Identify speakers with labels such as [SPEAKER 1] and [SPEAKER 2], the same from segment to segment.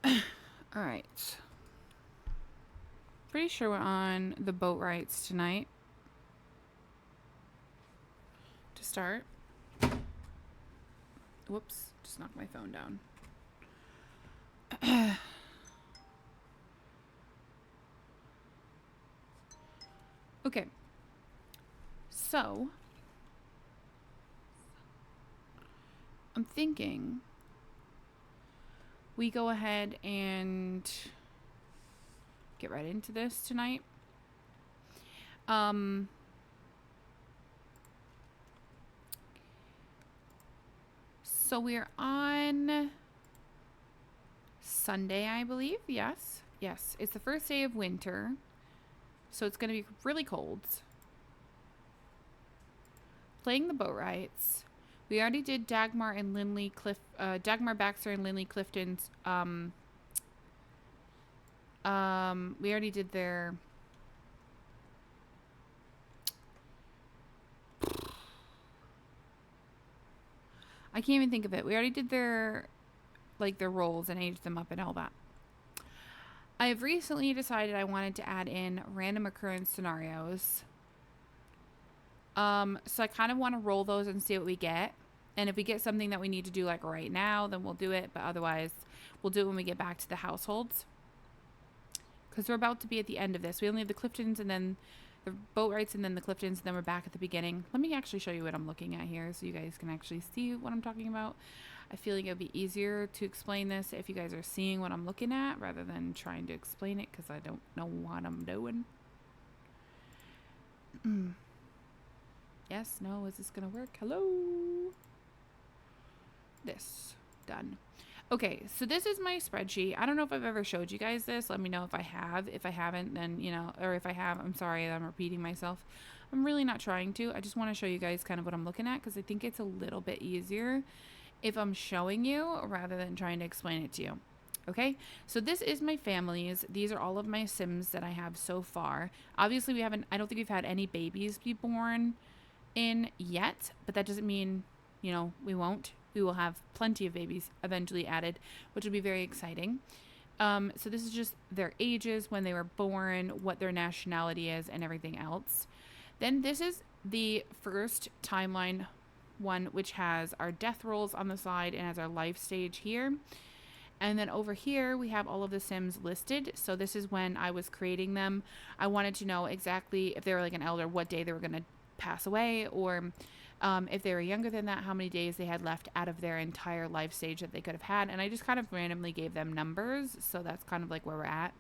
[SPEAKER 1] All right. Pretty sure we're on the boat rides tonight. To start. Whoops, just knocked my phone down. Okay. So, I'm thinking we go ahead and get right into this tonight. So we're on Sunday, I believe. Yes. Yes. It's the first day of winter. So it's going to be really cold. Playing the boat rides. We already did Dagmar and Lindley Dagmar Baxter and Lindley Clifton's. We already did their. I can't even think of it. We already did their roles and aged them up and all that. I have recently decided I wanted to add in random occurrence scenarios. So I kind of want to roll those and see what we get. And if we get something that we need to do like right now, then we'll do it. But otherwise, we'll do it when we get back to the households. Because we're about to be at the end of this. We only have the Cliftons and then the boat rights and then the Cliftons. And then we're back at the beginning. Let me actually show you what I'm looking at here so you guys can actually see what I'm talking about. I feel like it would be easier to explain this if you guys are seeing what I'm looking at rather than trying to explain it because I don't know what I'm doing. Yes, no, is this going to work? Hello? This. Done. Okay, so this is my spreadsheet. I don't know if I've ever showed you guys this. Let me know if I have. If I haven't, then, or if I have, I'm sorry that I'm repeating myself. I'm really not trying to. I just want to show you guys kind of what I'm looking at because I think it's a little bit easier if I'm showing you rather than trying to explain it to you. Okay, so this is my families. These are all of my Sims that I have so far. Obviously, I don't think we've had any babies be born in yet, but that doesn't mean, we won't. We will have plenty of babies eventually added, which will be very exciting. So this is just their ages, when they were born, what their nationality is, and everything else. Then this is the first timeline one, which has our death rolls on the side and has our life stage here. And then over here, we have all of the Sims listed. So this is when I was creating them. I wanted to know exactly if they were like an elder, what day they were going to pass away, or if they were younger than that, how many days they had left out of their entire life stage that they could have had. And I just kind of randomly gave them numbers. So that's kind of like where we're at.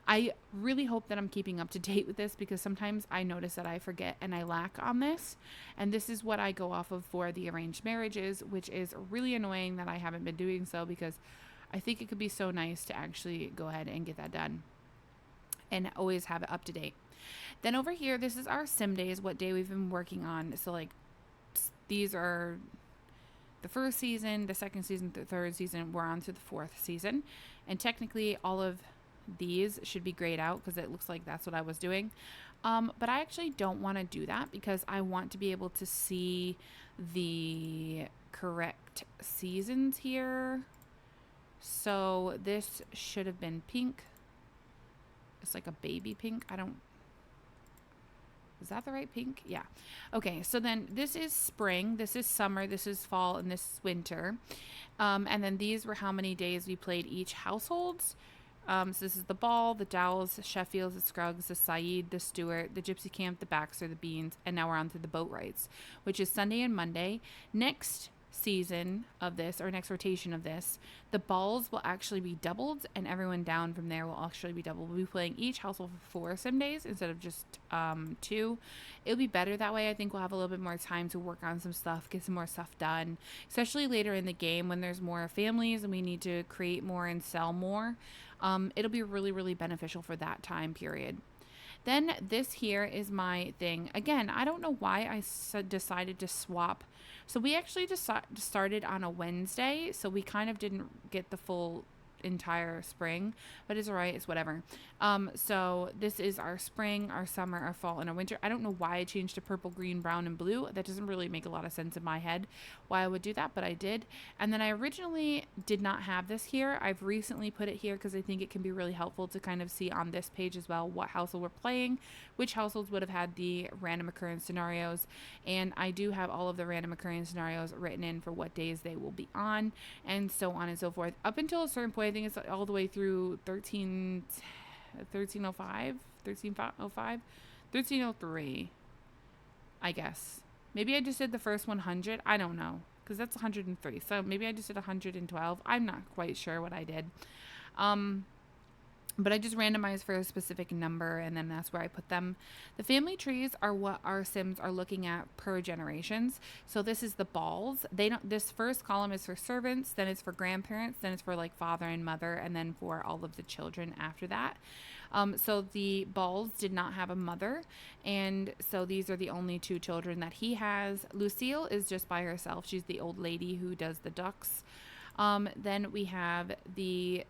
[SPEAKER 1] I really hope that I'm keeping up to date with this because sometimes I notice that I forget and I lack on this. And this is what I go off of for the arranged marriages, which is really annoying that I haven't been doing so because I think it could be so nice to actually go ahead and get that done and always have it up to date. Then over here, this is our sim days, what day we've been working on. So like these are the first season, the second season, the third season. We're on to the fourth season. And technically all of these should be grayed out because it looks like that's what I was doing. But I actually don't want to do that because I want to be able to see the correct seasons here. So this should have been pink. It's like a baby pink. Is that the right pink? Yeah. Okay, so then this is spring, this is summer, this is fall, and this is winter. And then these were how many days we played each households. So this is the Ball, the Dowells, the Sheffields, the Scruggs, the Saeed, the Stewart, the Gypsy Camp, the Baxter, the Beans, and now we're on to the boat rides, which is Sunday and Monday. Next season of this, or next rotation of this, the balls will actually be doubled and everyone down from there will actually be doubled. We'll be playing each household for 4 sim days instead of just 2. It'll be better that way. I think we'll have a little bit more time to work on some stuff, get some more stuff done, especially later in the game when there's more families and we need to create more and sell more. It'll be really, really beneficial for that time period. Then this here is my thing. Again, I don't know why I decided to swap. So we actually just started on a Wednesday, so we kind of didn't get the full entire spring, but it's all right. It's whatever. So this is our spring, our summer, our fall, and our winter. I don't know why I changed to purple, green, brown, and blue. That doesn't really make a lot of sense in my head why I would do that, but I did. And then I originally did not have this here. I've recently put it here because I think it can be really helpful to kind of see on this page as well what household we're playing, which households would have had the random occurrence scenarios. And I do have all of the random occurrence scenarios written in for what days they will be on, and so on and so forth. Up until a certain point, I think it's all the way through 1305, 1303, I guess. Maybe I just did the first 100. I don't know, because that's 103. So maybe I just did 112. I'm not quite sure what I did. But I just randomized for a specific number, and then that's where I put them. The family trees are what our Sims are looking at per generations. So this is the balls. This first column is for servants, then it's for grandparents, then it's for like father and mother, and then for all of the children after that. So the balls did not have a mother, and so these are the only 2 children that he has. Lucille is just by herself. She's the old lady who does the ducks. Then we have the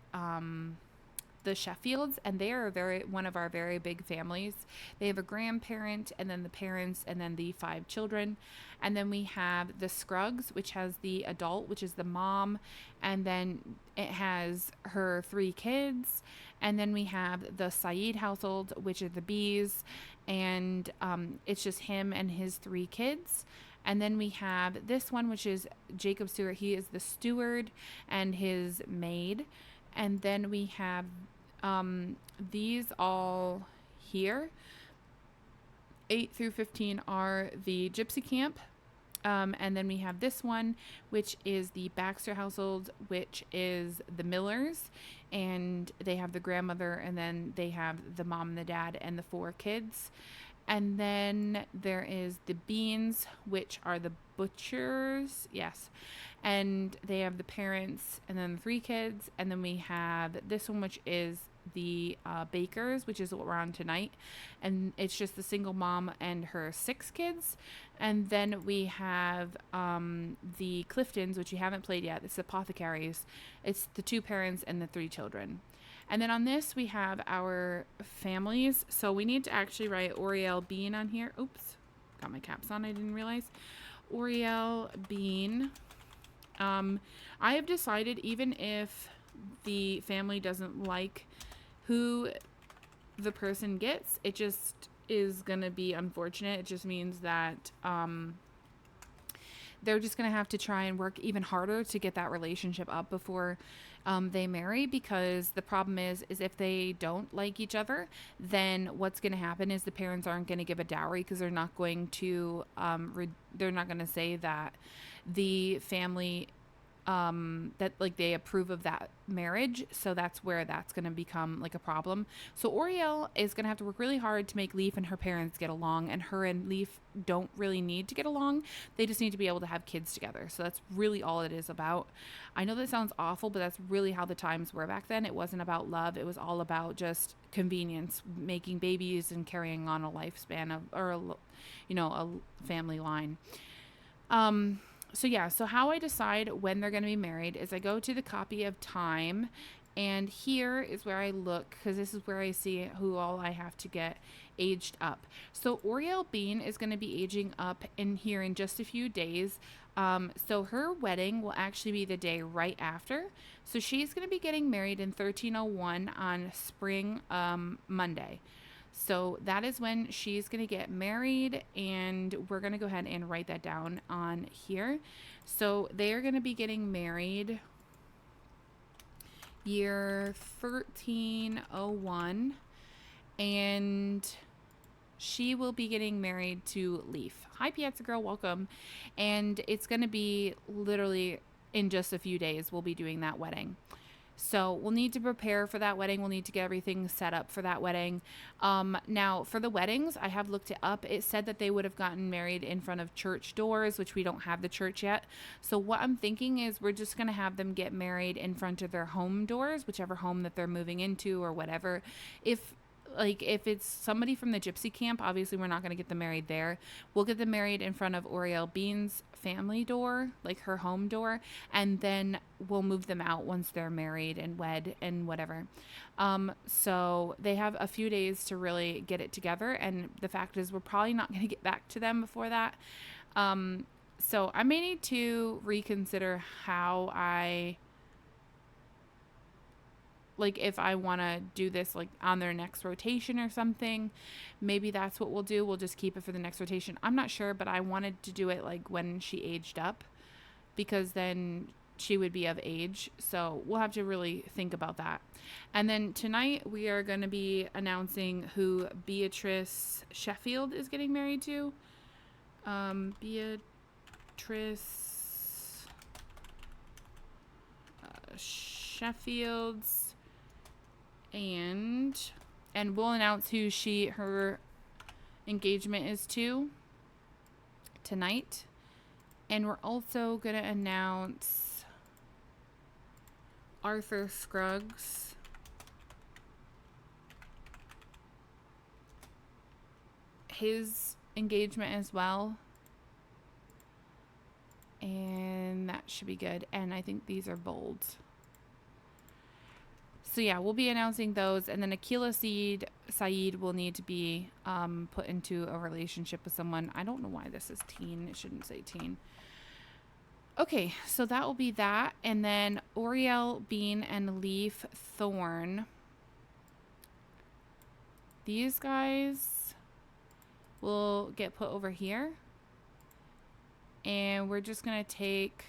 [SPEAKER 1] Sheffields, and they are one of our very big families. They have a grandparent, and then the parents, and then the 5 children. And then we have the Scruggs, which has the adult, which is the mom, and then it has her 3 kids. And then we have the Saeed household, which are the Bees, and it's just him and his 3 kids. And then we have this one, which is Jacob Stewart. He is the steward and his maid. And then we have these all here. 8 through 15 are the Gypsy Camp. And then we have this one, which is the Baxter household, which is the Millers. And they have the grandmother, and then they have the mom and the dad and the 4 kids. And then there is the Beans, which are the Butchers. Yes. And they have the parents and then the 3 kids. And then we have this one, which is the Bakers, which is what we're on tonight. And it's just the single mom and her 6 kids. And then we have the Cliftons, which you haven't played yet. It's the Apothecaries. It's the 2 parents and the 3 children. And then on this, we have our families. So we need to actually write Oriel Bean on here. Oops, got my caps on. I didn't realize. Oriel Bean. I have decided, even if the family doesn't like who the person gets, it just is going to be unfortunate. It just means that they're just going to have to try and work even harder to get that relationship up before they marry, because the problem is if they don't like each other, then what's going to happen is the parents aren't going to give a dowry, because they're not going to they're not going to say that the family that like they approve of that marriage. So that's where that's going to become like a problem. So Oriel is going to have to work really hard to make Leaf and her parents get along, and her and Leaf don't really need to get along. They just need to be able to have kids together. So that's really all it is about. I know that sounds awful, but that's really how the times were back then. It wasn't about love. It was all about just convenience, making babies and carrying on a lifespan of, or a family line. So yeah, so how I decide when they're going to be married is I go to the copy of time, and here is where I look, because this is where I see who all I have to get aged up. So Oriel Bean is going to be aging up in here in just a few days. So her wedding will actually be the day right after. So she's going to be getting married in 1301 on spring Monday. So that is when she's going to get married, and we're going to go ahead and write that down on here. So they are going to be getting married year 1301, and she will be getting married to Leaf. Hi, Piazza Girl, welcome. And it's going to be literally in just a few days we'll be doing that wedding. So we'll need to prepare for that wedding. We'll need to get everything set up for that wedding. Now, for the weddings, I have looked it up. It said that they would have gotten married in front of church doors, which we don't have the church yet. So what I'm thinking is we're just going to have them get married in front of their home doors, whichever home that they're moving into or whatever. If like if it's somebody from the gypsy camp, obviously we're not going to get them married there. We'll get them married in front of Oriel Bean's family door, like her home door, and then we'll move them out once they're married and wed and whatever. So they have a few days to really get it together, and the fact is we're probably not going to get back to them before that. So I may need to reconsider how I, like, if I want to do this like on their next rotation or something. Maybe that's what we'll do. We'll just keep it for the next rotation. I'm not sure, but I wanted to do it like when she aged up, because then she would be of age. So we'll have to really think about that. And then tonight we are going to be announcing who Beatrice Sheffield is getting married to. Beatrice Sheffield's, and we'll announce who her engagement is to tonight. And we're also going to announce Arthur Scruggs, his engagement as well. And that should be good. And I think these are bold. So yeah, we'll be announcing those. And then Akila Saeed will need to be put into a relationship with someone. I don't know why this is teen. It shouldn't say teen. Okay, so that will be that. And then Oriel Bean and Leaf Thorn. These guys will get put over here. And we're just going to take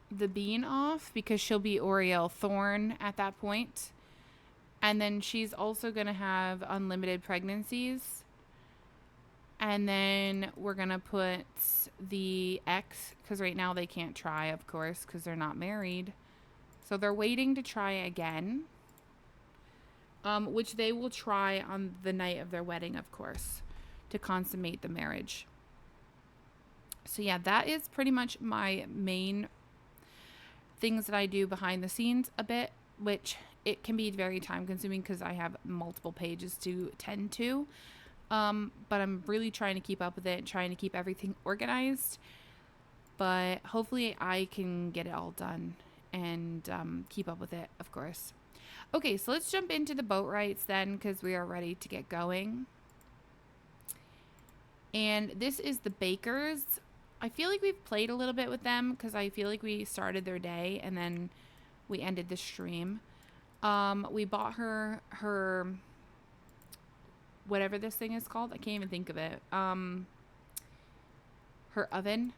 [SPEAKER 1] the Bean off because she'll be Oriel Thorn at that point. And then she's also going to have unlimited pregnancies. And then we're going to put the X, because right now they can't try, of course, because they're not married. So they're waiting to try again, which they will try on the night of their wedding, of course, to consummate the marriage. So yeah, that is pretty much my main things that I do behind the scenes a bit, which it can be very time consuming because I have multiple pages to tend to. But I'm really trying to keep up with it, trying to keep everything organized. But hopefully I can get it all done and keep up with it, of course. Okay, so let's jump into the boat rights then, because we are ready to get going. And this is the Bakers. I feel like we've played a little bit with them because I feel like we started their day and then we ended the stream. We bought her whatever this thing is called. I can't even think of it. Her oven.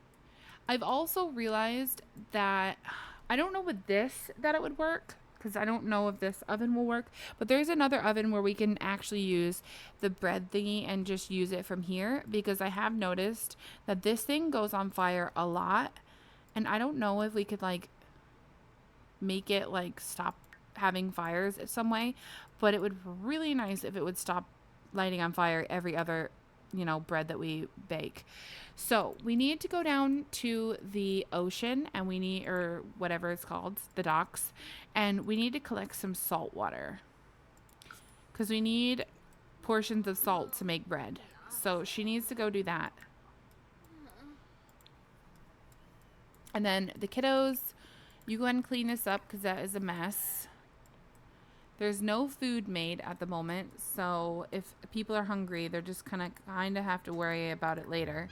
[SPEAKER 1] I've also realized that I don't know with this that it would work, because I don't know if this oven will work, but there's another oven where we can actually use the bread thingy and just use it from here, because I have noticed that this thing goes on fire a lot, and I don't know if we could like make it like stop having fires in some way, but it would be really nice if it would stop lighting on fire every other, bread that we bake. So we need to go down to the ocean, and we need, or whatever it's called, the docks, and we need to collect some salt water because we need portions of salt to make bread. So she needs to go do that. And then the kiddos, you go ahead and clean this up because that is a mess. There's no food made at the moment, so if people are hungry, they're just kind of have to worry about it later.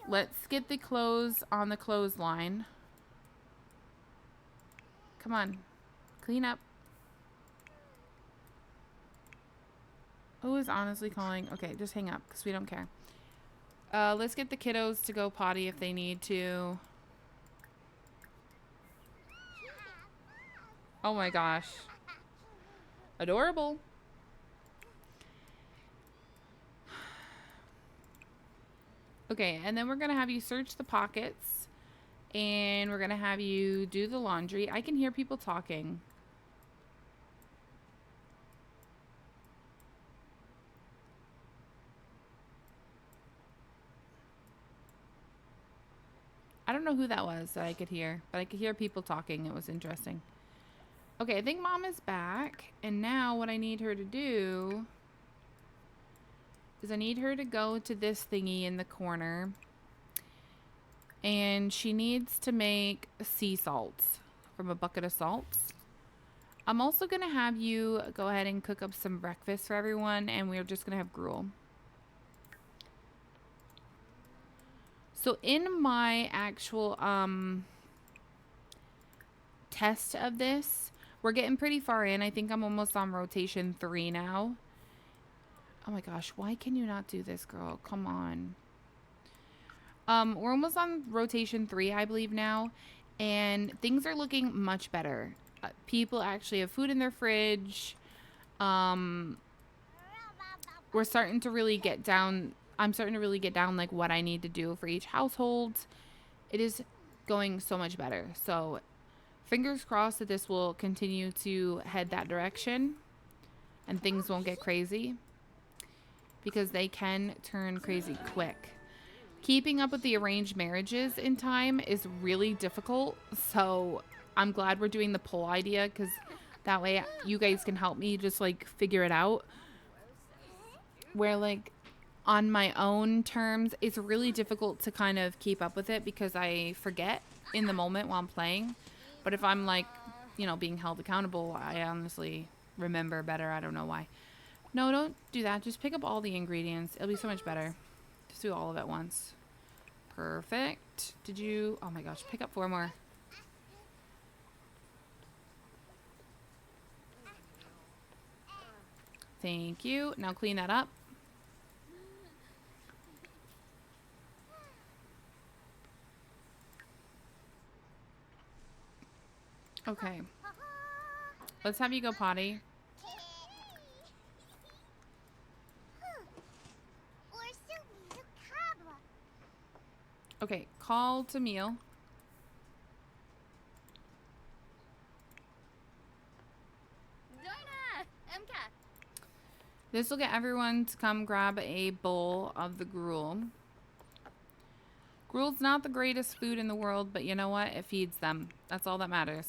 [SPEAKER 1] Let's get the clothes on the clothesline. Come on, clean up. Who is honestly calling? Okay, just hang up because we don't care. Let's get the kiddos to go potty if they need to. Oh my gosh. Adorable. Okay, and then we're going to have you search the pockets. And we're going to have you do the laundry. I can hear people talking. I don't know who that was that I could hear, but I could hear people talking. It was interesting. Okay, I think Mom is back. And now what I need her to do is I need her to go to this thingy in the corner. And she needs to make sea salts from a bucket of salts. I'm also going to have you go ahead and cook up some breakfast for everyone. And we're just going to have gruel. So in my actual test of this, we're getting pretty far in. I think I'm almost on rotation 3 now. Oh my gosh, why can you not do this, girl? Come on. We're almost on rotation 3, I believe now, and things are looking much better. People actually have food in their fridge. We're starting to really get down. I'm starting to really get down like what I need to do for each household. It is going so much better. So fingers crossed that this will continue to head that direction and things won't get crazy, because they can turn crazy quick. Keeping up with the arranged marriages in time is really difficult. So I'm glad we're doing the poll idea, because that way you guys can help me just like figure it out. Where like on my own terms, it's really difficult to kind of keep up with it because I forget in the moment while I'm playing. But if I'm like, you know, being held accountable, I honestly remember better. I don't know why. No, don't do that. Just pick up all the ingredients. It'll be so much better. Just do all of it at once. Perfect. Did you... Oh my gosh. Pick up 4 more. Thank you. Now clean that up. Okay. Let's have you go potty. Okay, call to meal. This will get everyone to come grab a bowl of the gruel. Gruel's not the greatest food in the world, but you know what? It feeds them. That's all that matters.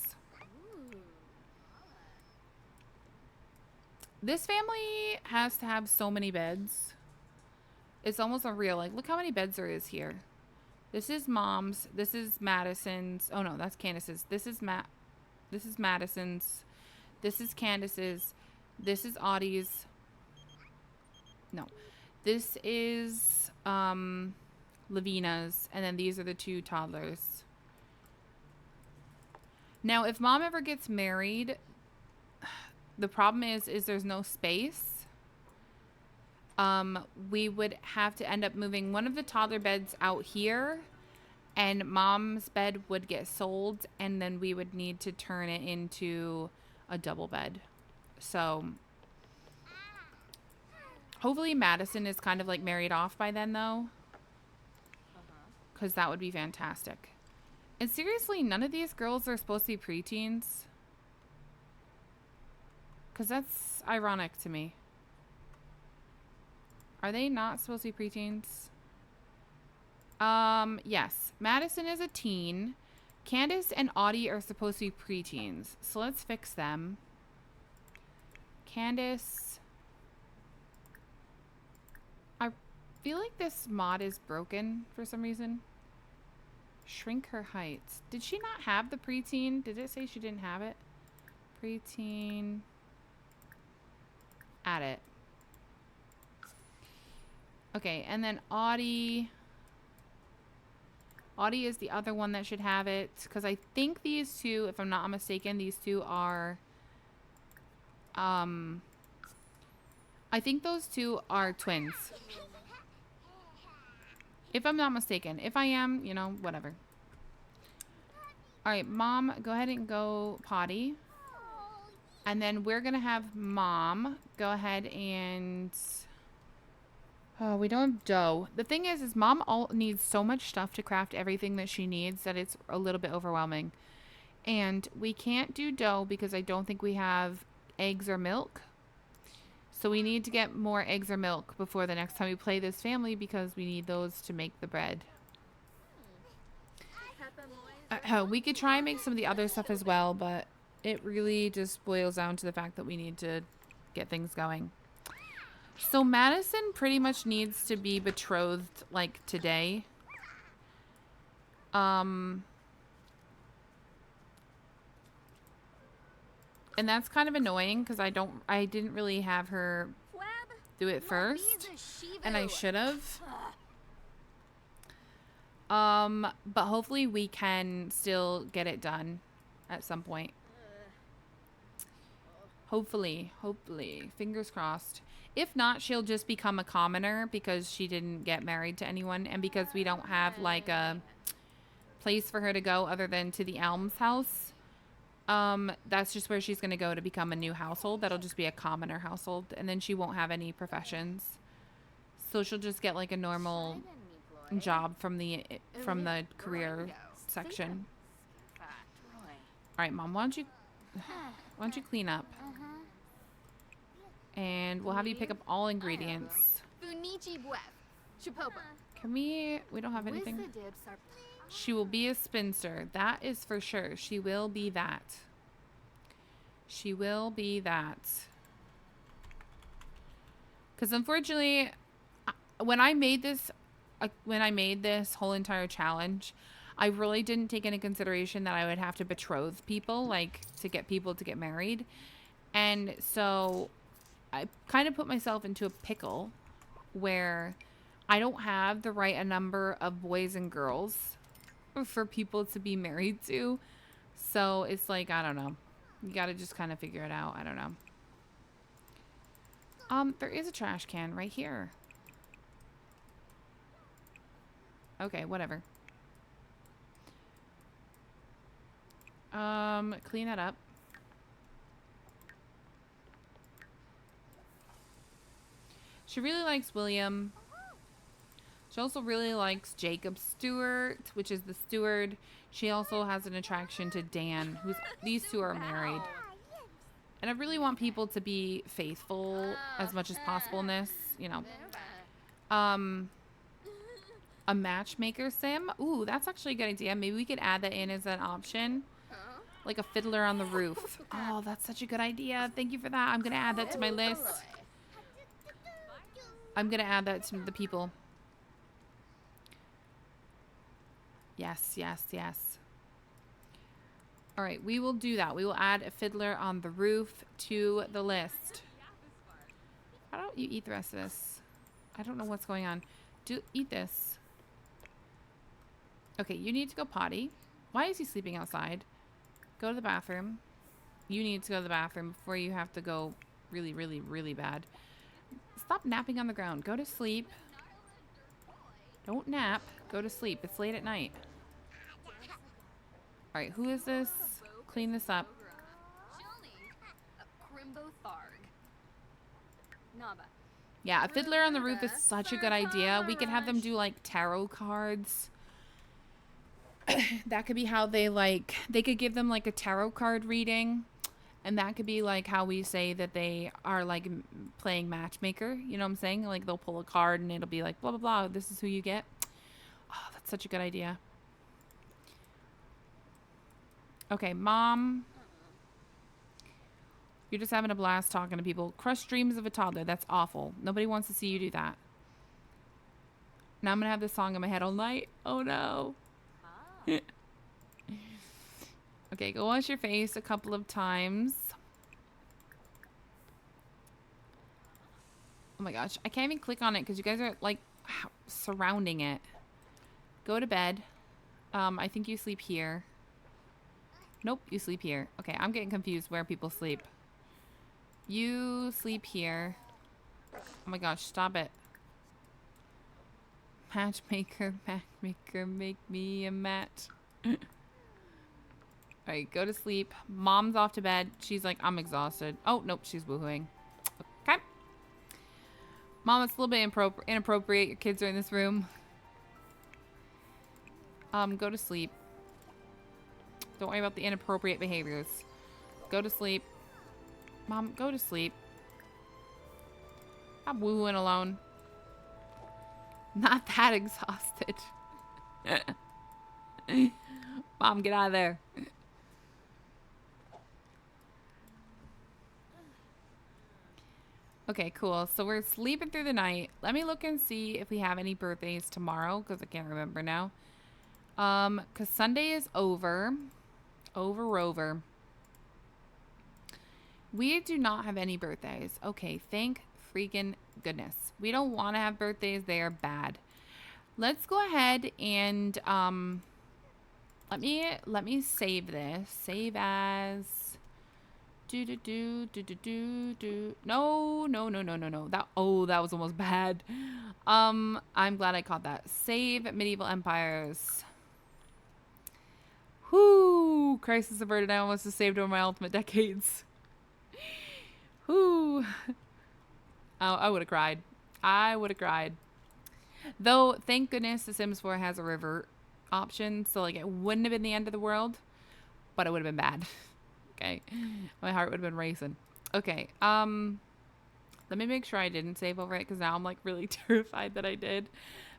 [SPEAKER 1] This family has to have so many beds. It's almost unreal. Like, look how many beds there is here. This is Mom's. This is Madison's. Oh no, that's Candace's. This is Madison's. This is Candace's. This is Audie's. No. This is Lavina's. And then these are the 2 toddlers. Now, if Mom ever gets married, the problem is there's no space. We would have to end up moving one of the toddler beds out here, and Mom's bed would get sold, and then we would need to turn it into a double bed. So hopefully Madison is kind of like married off by then, though, because that would be fantastic. And seriously, none of these girls are supposed to be preteens, because that's ironic to me. Are they not supposed to be preteens? Yes. Madison is a teen. Candace and Audie are supposed to be preteens. So let's fix them. Candace. I feel like this mod is broken for some reason. Shrink her heights. Did she not have the preteen? Did it say she didn't have it? Preteen. Add it. Okay, and then Audie. Audie is the other one that should have it. Because I think these 2, if I'm not mistaken, these 2 are... I think those 2 are twins. If I'm not mistaken. If I am, you know, whatever. Alright, Mom, go ahead and go potty. And then we're going to have Mom go ahead and... Oh, we don't have dough. The thing is Mom needs so much stuff to craft everything that she needs that it's a little bit overwhelming. And we can't do dough because I don't think we have eggs or milk. So we need to get more eggs or milk before the next time we play this family, because we need those to make the bread. We could try and make some of the other stuff as well, but it really just boils down to the fact that we need to get things going. So Madison pretty much needs to be betrothed like today. And that's kind of annoying because I didn't really have her do it first, and I should have. But hopefully we can still get it done at some point. Hopefully, fingers crossed. If not, she'll just become a commoner because she didn't get married to anyone, and because we don't have like a place for her to go other than to the Elms house. That's just where she's going to go to become a new household. That'll just be a commoner household, and then she won't have any professions. So she'll just get like a normal job from the career section. All right, Mom, why don't you clean up? And we'll have you pick up all ingredients. Can we don't have anything. She will be a spinster. That is for sure. She will be that. She will be that. Because unfortunately, when I made this whole entire challenge, I really didn't take into consideration that I would have to betroth people, like to get people to get married. And so I kind of put myself into a pickle where I don't have the right number of boys and girls for people to be married to. So it's like, I don't know. You got to just kind of figure it out. I don't know. There is a trash can right here. Okay, whatever. Clean that up. She really likes William. She also really likes Jacob Stewart, which is the steward. She also has an attraction to Dan, these two are married. And I really want people to be faithful as much as possible in this, you know. A matchmaker sim. Ooh, that's actually a good idea. Maybe we could add that in as an option. Like a fiddler on the roof. Oh, that's such a good idea. Thank you for that. I'm going to add that to my list. I'm going to add that to the people. Yes, yes, yes. All right, we will do that. We will add a fiddler on the roof to the list. How don't you eat the rest of this? I don't know what's going on. Eat this. Okay, you need to go potty. Why is he sleeping outside? Go to the bathroom. You need to go to the bathroom before you have to go really, really, really bad. Stop napping on the ground. Go to sleep. Don't nap. Go to sleep. It's late at night. All right, who is this? Clean this up. Yeah, a fiddler on the roof is such a good idea. We could have them do like tarot cards. That could be how they could give them like a tarot card reading. And that could be like how we say that they are like playing matchmaker. You know what I'm saying? Like they'll pull a card and it'll be like blah, blah, blah. This is who you get. Oh, that's such a good idea. Okay, Mom. You're just having a blast talking to people. Crushed dreams of a toddler. That's awful. Nobody wants to see you do that. Now I'm going to have this song in my head all night. Oh, no. Okay, go wash your face a couple of times. Oh, my gosh. I can't even click on it because you guys are, like, surrounding it. Go to bed. I think you sleep here. Nope, you sleep here. Okay, I'm getting confused where people sleep. You sleep here. Oh my gosh, stop it. Matchmaker, matchmaker, make me a match. Alright, go to sleep. Mom's off to bed. She's like, I'm exhausted. Oh, nope, she's woohooing. Okay. Mom, it's a little bit inappropriate. Your kids are in this room. Go to sleep. Don't worry about the inappropriate behaviors. Go to sleep. Mom, go to sleep. I'm woohooing alone. Not that exhausted. Mom, get out of there. Okay, cool. So we're sleeping through the night. Let me look and see if we have any birthdays tomorrow, because I can't remember now. Because Sunday is over. Over. We do not have any birthdays. Okay, thank freaking goodness. We don't want to have birthdays. They are bad. Let's go ahead and let me save this. Save as No. That was almost bad. I'm glad I caught that. Save medieval empires. Whoo! Crisis averted. I almost saved over my ultimate decades. Whoo! I would have cried. I would have cried. Though, thank goodness The Sims 4 has a river option, so like it wouldn't have been the end of the world, but it would have been bad. Okay. My heart would have been racing. Okay. Let me make sure I didn't save over it, because now I'm like really terrified that I did.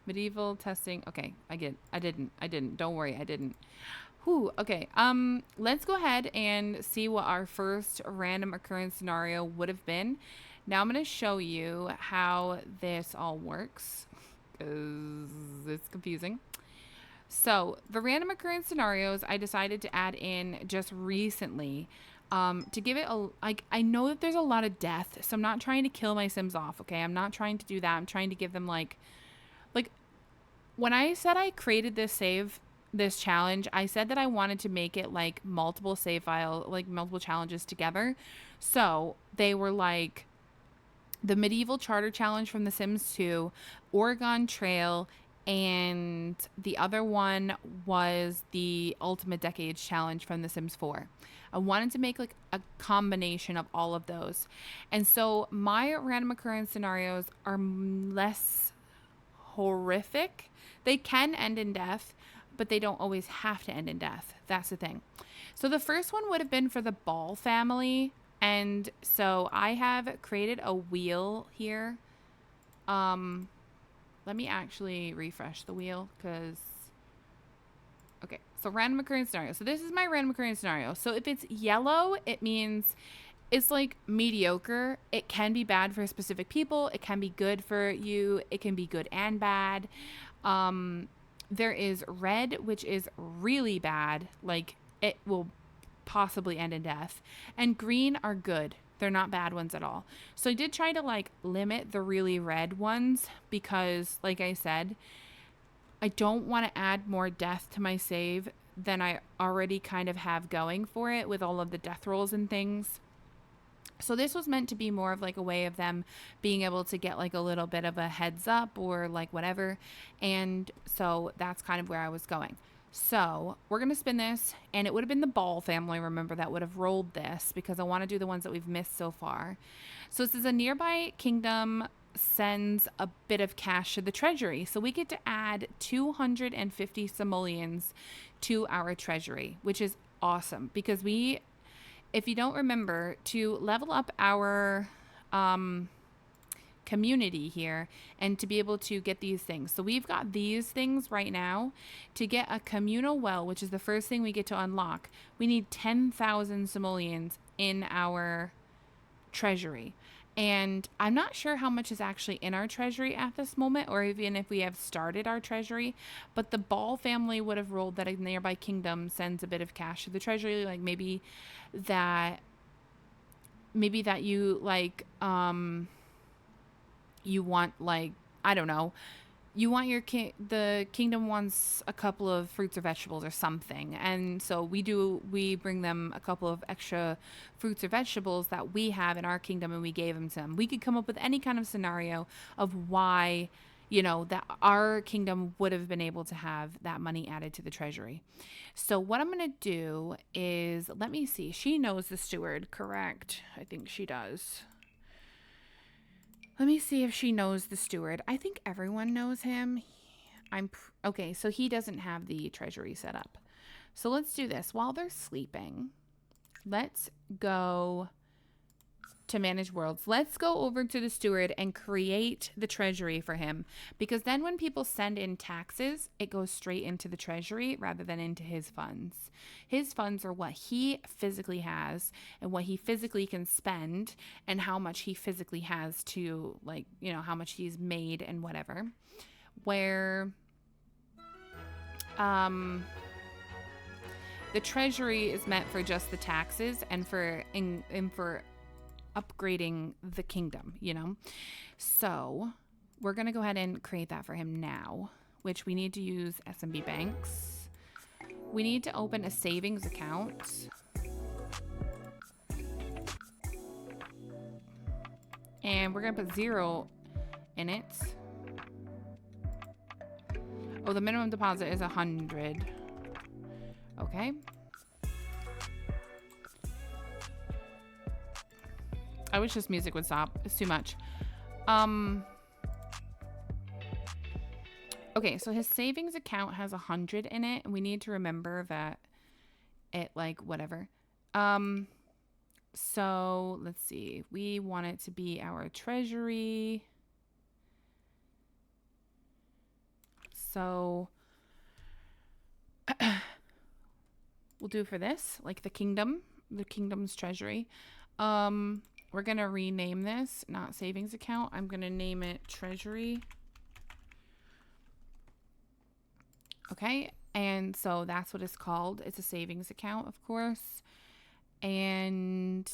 [SPEAKER 1] Medieval testing. Okay, I didn't. Don't worry, I didn't. Whew, okay. Let's go ahead and see what our first random occurrence scenario would have been. Now I'm going to show you how this all works, because it's confusing. So the random occurrence scenarios I decided to add in just recently, to give it I know that there's a lot of death, so I'm not trying to kill my Sims off. Okay. I'm not trying to do that. I'm trying to give them like when I said I created this challenge, I said that I wanted to make it like multiple save file, like multiple challenges together. So they were like the medieval charter challenge from The Sims 2, Oregon Trail, and the other one was the Ultimate Decades Challenge from The Sims 4. I wanted to make like a combination of all of those. And so my random occurrence scenarios are less horrific. They can end in death, but they don't always have to end in death. That's the thing. So the first one would have been for the Ball family. And so I have created a wheel here. Let me actually refresh the wheel because... Okay, so random occurrence scenario. So this is my random occurrence scenario. So if it's yellow, it means it's like mediocre. It can be bad for specific people. It can be good for you. It can be good and bad. There is red, which is really bad. Like it will possibly end in death. And green are good. They're not bad ones at all. So I did try to like limit the really red ones because, like I said, I don't want to add more death to my save than I already kind of have going for it with all of the death rolls and things. So this was meant to be more of like a way of them being able to get like a little bit of a heads up or like whatever. And so that's kind of where I was going. So we're going to spin this, and it would have been the Ball family, remember, that would have rolled this because I want to do the ones that we've missed so far. So this is a nearby kingdom sends a bit of cash to the treasury. So we get to add 250 simoleons to our treasury, which is awesome because if you don't remember, to level up our community here and to be able to get these things. So we've got these things right now. To get a communal well, which is the first thing we get to unlock, we need 10,000 simoleons in our treasury. And I'm not sure how much is actually in our treasury at this moment, or even if we have started our treasury, but the Ball family would have rolled that a nearby kingdom sends a bit of cash to the treasury, like maybe that you like you want, like, I don't know, you want the kingdom wants a couple of fruits or vegetables or something, and so we bring them a couple of extra fruits or vegetables that we have in our kingdom, and we gave them to them. We could come up with any kind of scenario of why, that our kingdom would have been able to have that money added to the treasury. So what I'm going to do is, let me see, she knows the steward, correct? I think she does. Let me see if she knows the steward. I think everyone knows him. Okay, so he doesn't have the treasury set up. So let's do this. While they're sleeping, let's go to manage worlds. Let's go over to the steward and create the treasury for him, because then when people send in taxes, it goes straight into the treasury rather than into his funds. His funds are what he physically has and what he physically can spend and how much he physically has to, like, you know, how much he's made and whatever. Where the treasury is meant for just the taxes and for upgrading the kingdom, you know? So we're going to go ahead and create that for him now, which we need to use SMB banks. We need to open a savings account. And we're going to put 0 in it. Oh, the minimum deposit is 100. Okay. I wish this music would stop. It's too much. Okay, so his savings account has 100 in it, and we need to remember that it, like, whatever. So let's see. We want it to be our treasury. So we'll do for this, like the kingdom's treasury. We're going to rename this, not savings account. I'm going to name it treasury. Okay. And so that's what it's called. It's a savings account, of course. And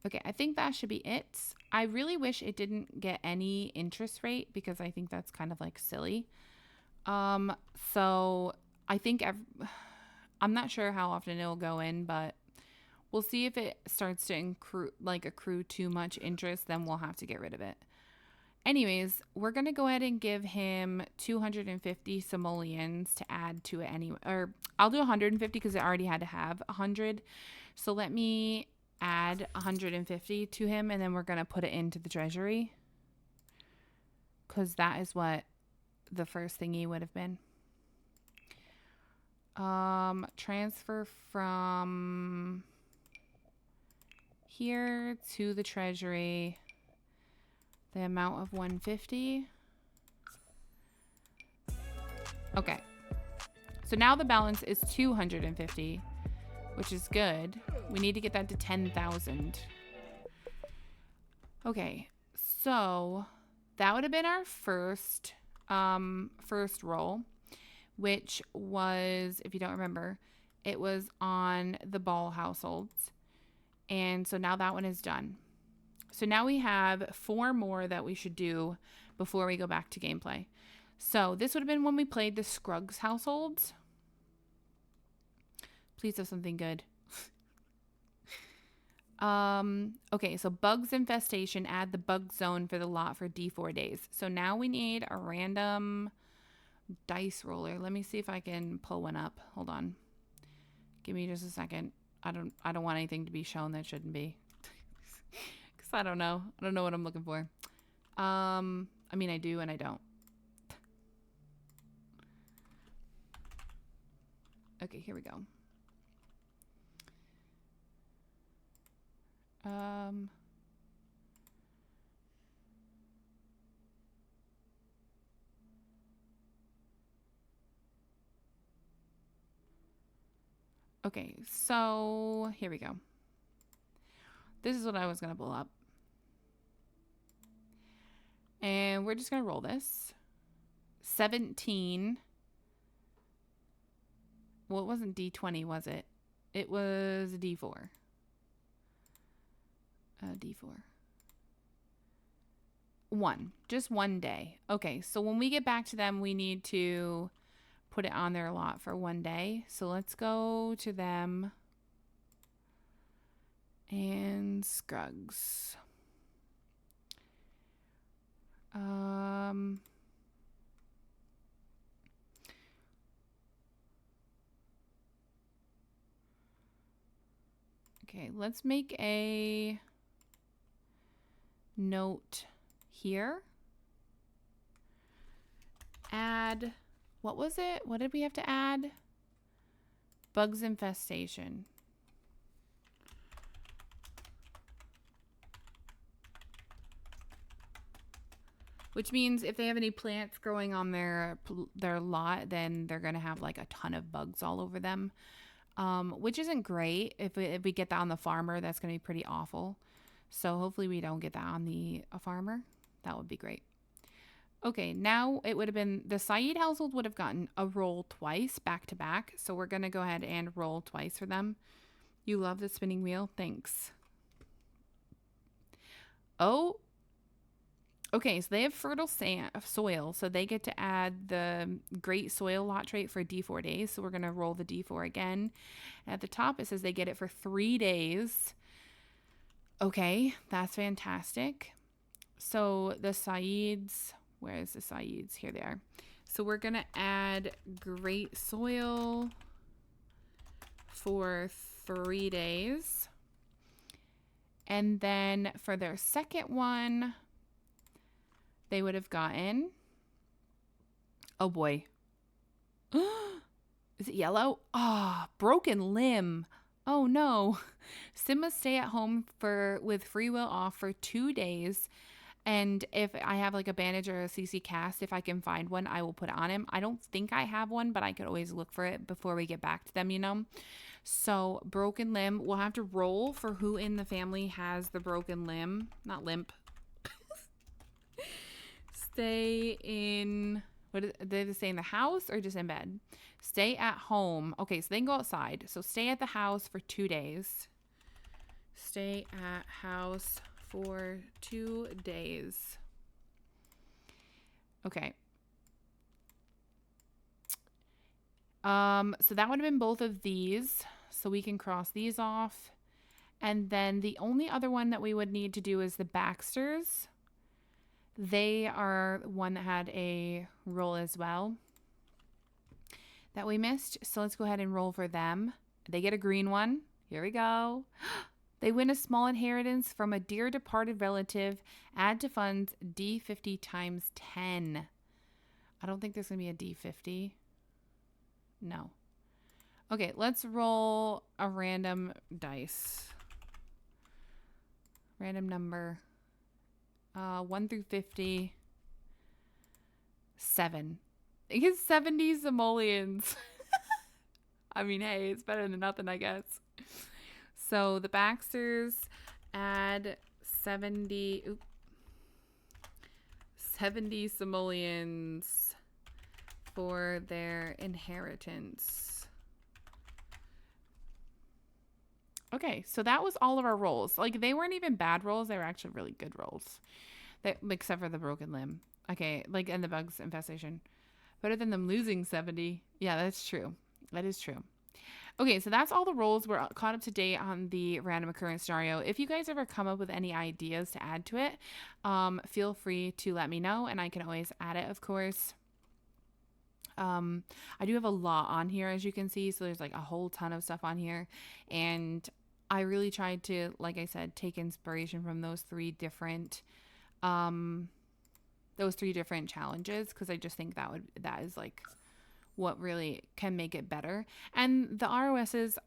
[SPEAKER 1] okay, I think that should be it. I really wish it didn't get any interest rate because I think that's kind of like silly. So I think I'm not sure how often it'll go in, but we'll see if it starts to accrue too much interest, then we'll have to get rid of it. Anyways, we're going to go ahead and give him 250 simoleons to add to it anyway. Or I'll do 150 because it already had to have 100. So let me add 150 to him, and then we're going to put it into the treasury. Because that is what the first thingy would have been. Transfer from here to the treasury. The amount of 150. Okay. So now the balance is 250, which is good. We need to get that to 10,000. Okay. So that would have been our first roll, which was, if you don't remember, it was on the Ball households. And so now that one is done. So now we have 4 more that we should do before we go back to gameplay. So this would have been when we played the Scruggs households. Please have something good. Okay, so bugs infestation, add the bug zone for the lot for D4 days. So now we need a random dice roller. Let me see if I can pull one up. Hold on. Give me just a second. I don't want anything to be shown that shouldn't be. I don't know. I don't know what I'm looking for. I mean, I do and I don't. Okay, here we go. Okay, so here we go. This is what I was going to pull up. And we're just going to roll this. 17. Well, it wasn't D20, was it? It was D4. D4. 1. Just 1 day. Okay, so when we get back to them, we need to put it on their lot for 1 day. So let's go to them. And Scruggs. Okay, let's make a note here. Add, what was it? What did we have to add? Bugs infestation. which means if they have any plants growing on their lot, then they're going to have like a ton of bugs all over them, which isn't great. If we get that on the farmer, that's going to be pretty awful. So hopefully we don't get that on the farmer. That would be great. Okay, now it would have been the Saeed household would have gotten a roll twice back to back. So we're going to go ahead and roll twice for them. You love the spinning wheel? Thanks. Oh, okay, so they have fertile soil, so they get to add the great soil lot trait for D4 days. So we're going to roll the D4 again. At the top, it says they get it for 3 days. Okay, that's fantastic. So the Saeeds, where is the Saeeds? Here they are. So we're going to add great soil for 3 days. And then for their second one, they would have gotten, oh boy. Is it yellow? Ah, broken limb. Oh no. Sim must stay at home with free will off for 2 days. And if I have like a bandage or a CC cast, if I can find one, I will put it on him. I don't think I have one, but I could always look for it before we get back to them, you know. So broken limb, we'll have to roll for who in the family has the broken limb. Not limp. Stay in, did they stay in the house or just in bed? Stay at home. Okay, so they can go outside. So stay at the house for 2 days. Stay at house for 2 days. Okay. So that would have been both of these. So we can cross these off. And then the only other one that we would need to do is the Baxters. They are one that had a roll as well that we missed. So let's go ahead and roll for them. They get a green one. Here we go. They win a small inheritance from a dear departed relative. Add to funds D50 times 10. I don't think there's going to be a D50. No. Okay, let's roll a random dice. Random number. 1 through 50. 7. It gets 70 simoleons. I mean, hey, it's better than nothing, I guess. So the Baxters add 70 simoleons for their inheritance. Okay, so that was all of our rolls. Like, they weren't even bad rolls. They were actually really good rolls. Except for the broken limb. Okay, like, and the bugs infestation. Better than them losing 70. Yeah, that's true. That is true. Okay, so that's all the rolls. We're caught up to date on the random occurrence scenario. If you guys ever come up with any ideas to add to it, feel free to let me know, and I can always add it, of course. I do have a lot on here, as you can see, so there's like a whole ton of stuff on here, and I really tried to, like I said, take inspiration from those three different challenges, because I just think that is like what really can make it better. And the ROSs,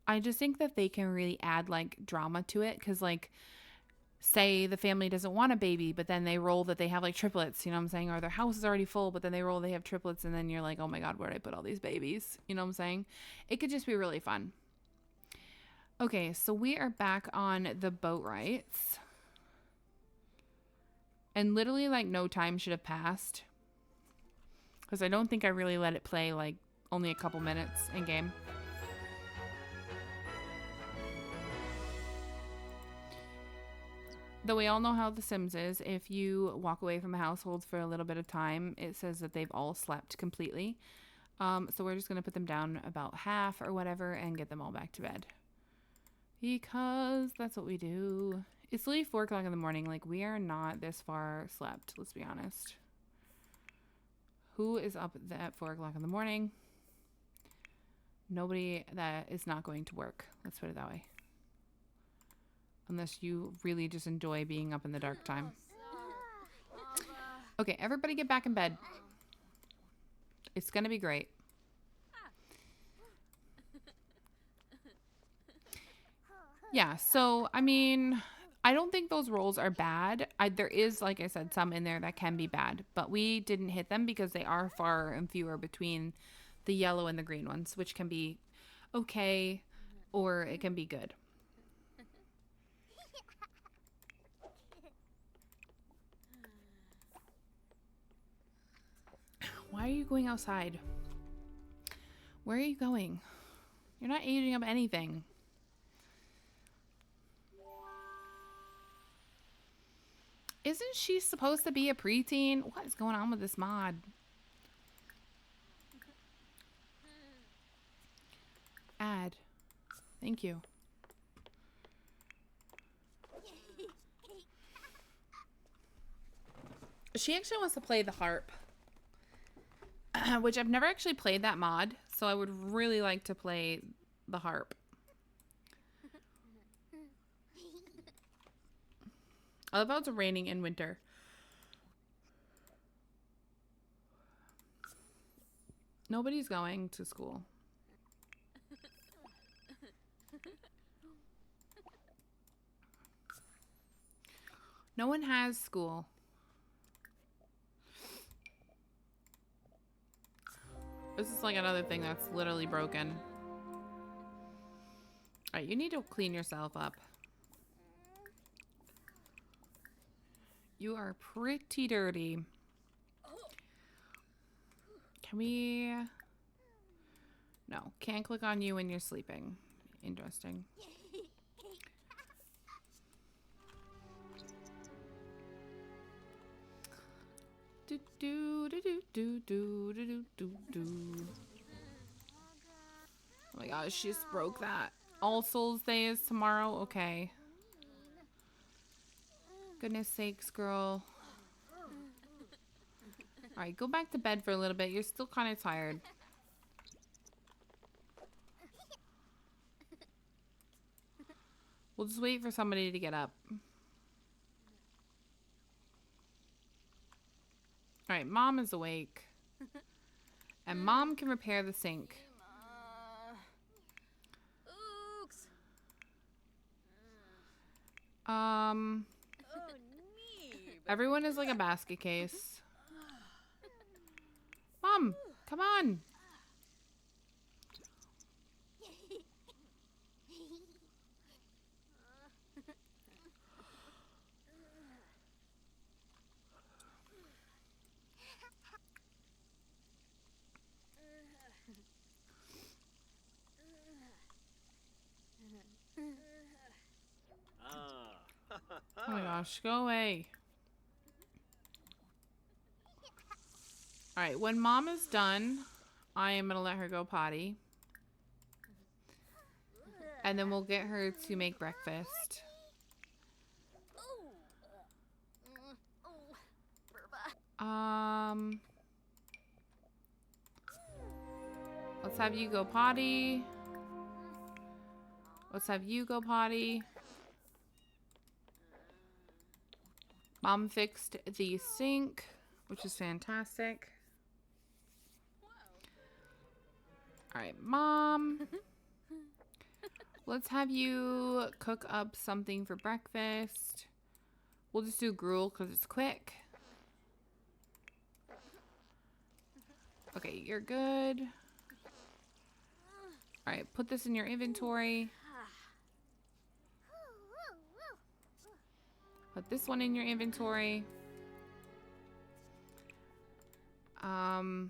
[SPEAKER 1] I just think that they can really add like drama to it, because like, say the family doesn't want a baby, but then they roll that they have like triplets, you know what I'm saying? Or their house is already full, but then they roll they have triplets, and then you're like, oh my God, where did I put all these babies? You know what I'm saying? It could just be really fun. Okay, so we are back on the boat rights. And literally like no time should have passed, because I don't think I really let it play like only a couple minutes in game. Though we all know how The Sims is. If you walk away from a household for a little bit of time, it says that they've all slept completely. So we're just going to put them down about half or whatever and get them all back to bed, because that's what we do. It's literally 4 o'clock in the morning. Like, we are not this far slept, let's be honest. Who is up at 4 o'clock in the morning? Nobody that is not going to work. Let's put it that way. Unless you really just enjoy being up in the dark time. Okay, everybody get back in bed. It's going to be great. Yeah, so, I mean, I don't think those rolls are bad. There is, like I said, some in there that can be bad, but we didn't hit them because they are far and fewer between the yellow and the green ones, which can be okay or it can be good. Why are you going outside? Where are you going? You're not aging up anything. Isn't she supposed to be a preteen? What is going on with this mod? Add. Thank you. She actually wants to play the harp. Which I've never actually played that mod, so I would really like to play the harp. I love how it's raining in winter. Nobody's going to school. No one has school. This is like another thing that's literally broken. Alright, you need to clean yourself up. You are pretty dirty. Can we... No, can't click on you when you're sleeping. Interesting. Do do do do do do do do do. Oh my gosh, she just broke that. All Souls Day is tomorrow. Okay. Goodness sakes, girl. Alright, go back to bed for a little bit. You're still kind of tired. We'll just wait for somebody to get up. Alright, Mom is awake. And Mom can repair the sink. Everyone is like a basket case. Mom, come on. Oh my gosh, go away. Alright, when Mom is done, I am going to let her go potty. And then we'll get her to make breakfast. Let's have you go potty. Let's have you go potty. Mom fixed the sink, which is fantastic. Alright, Mom. Let's have you cook up something for breakfast. We'll just do gruel because it's quick. Okay, you're good. Alright, put this in your inventory. Put this one in your inventory. I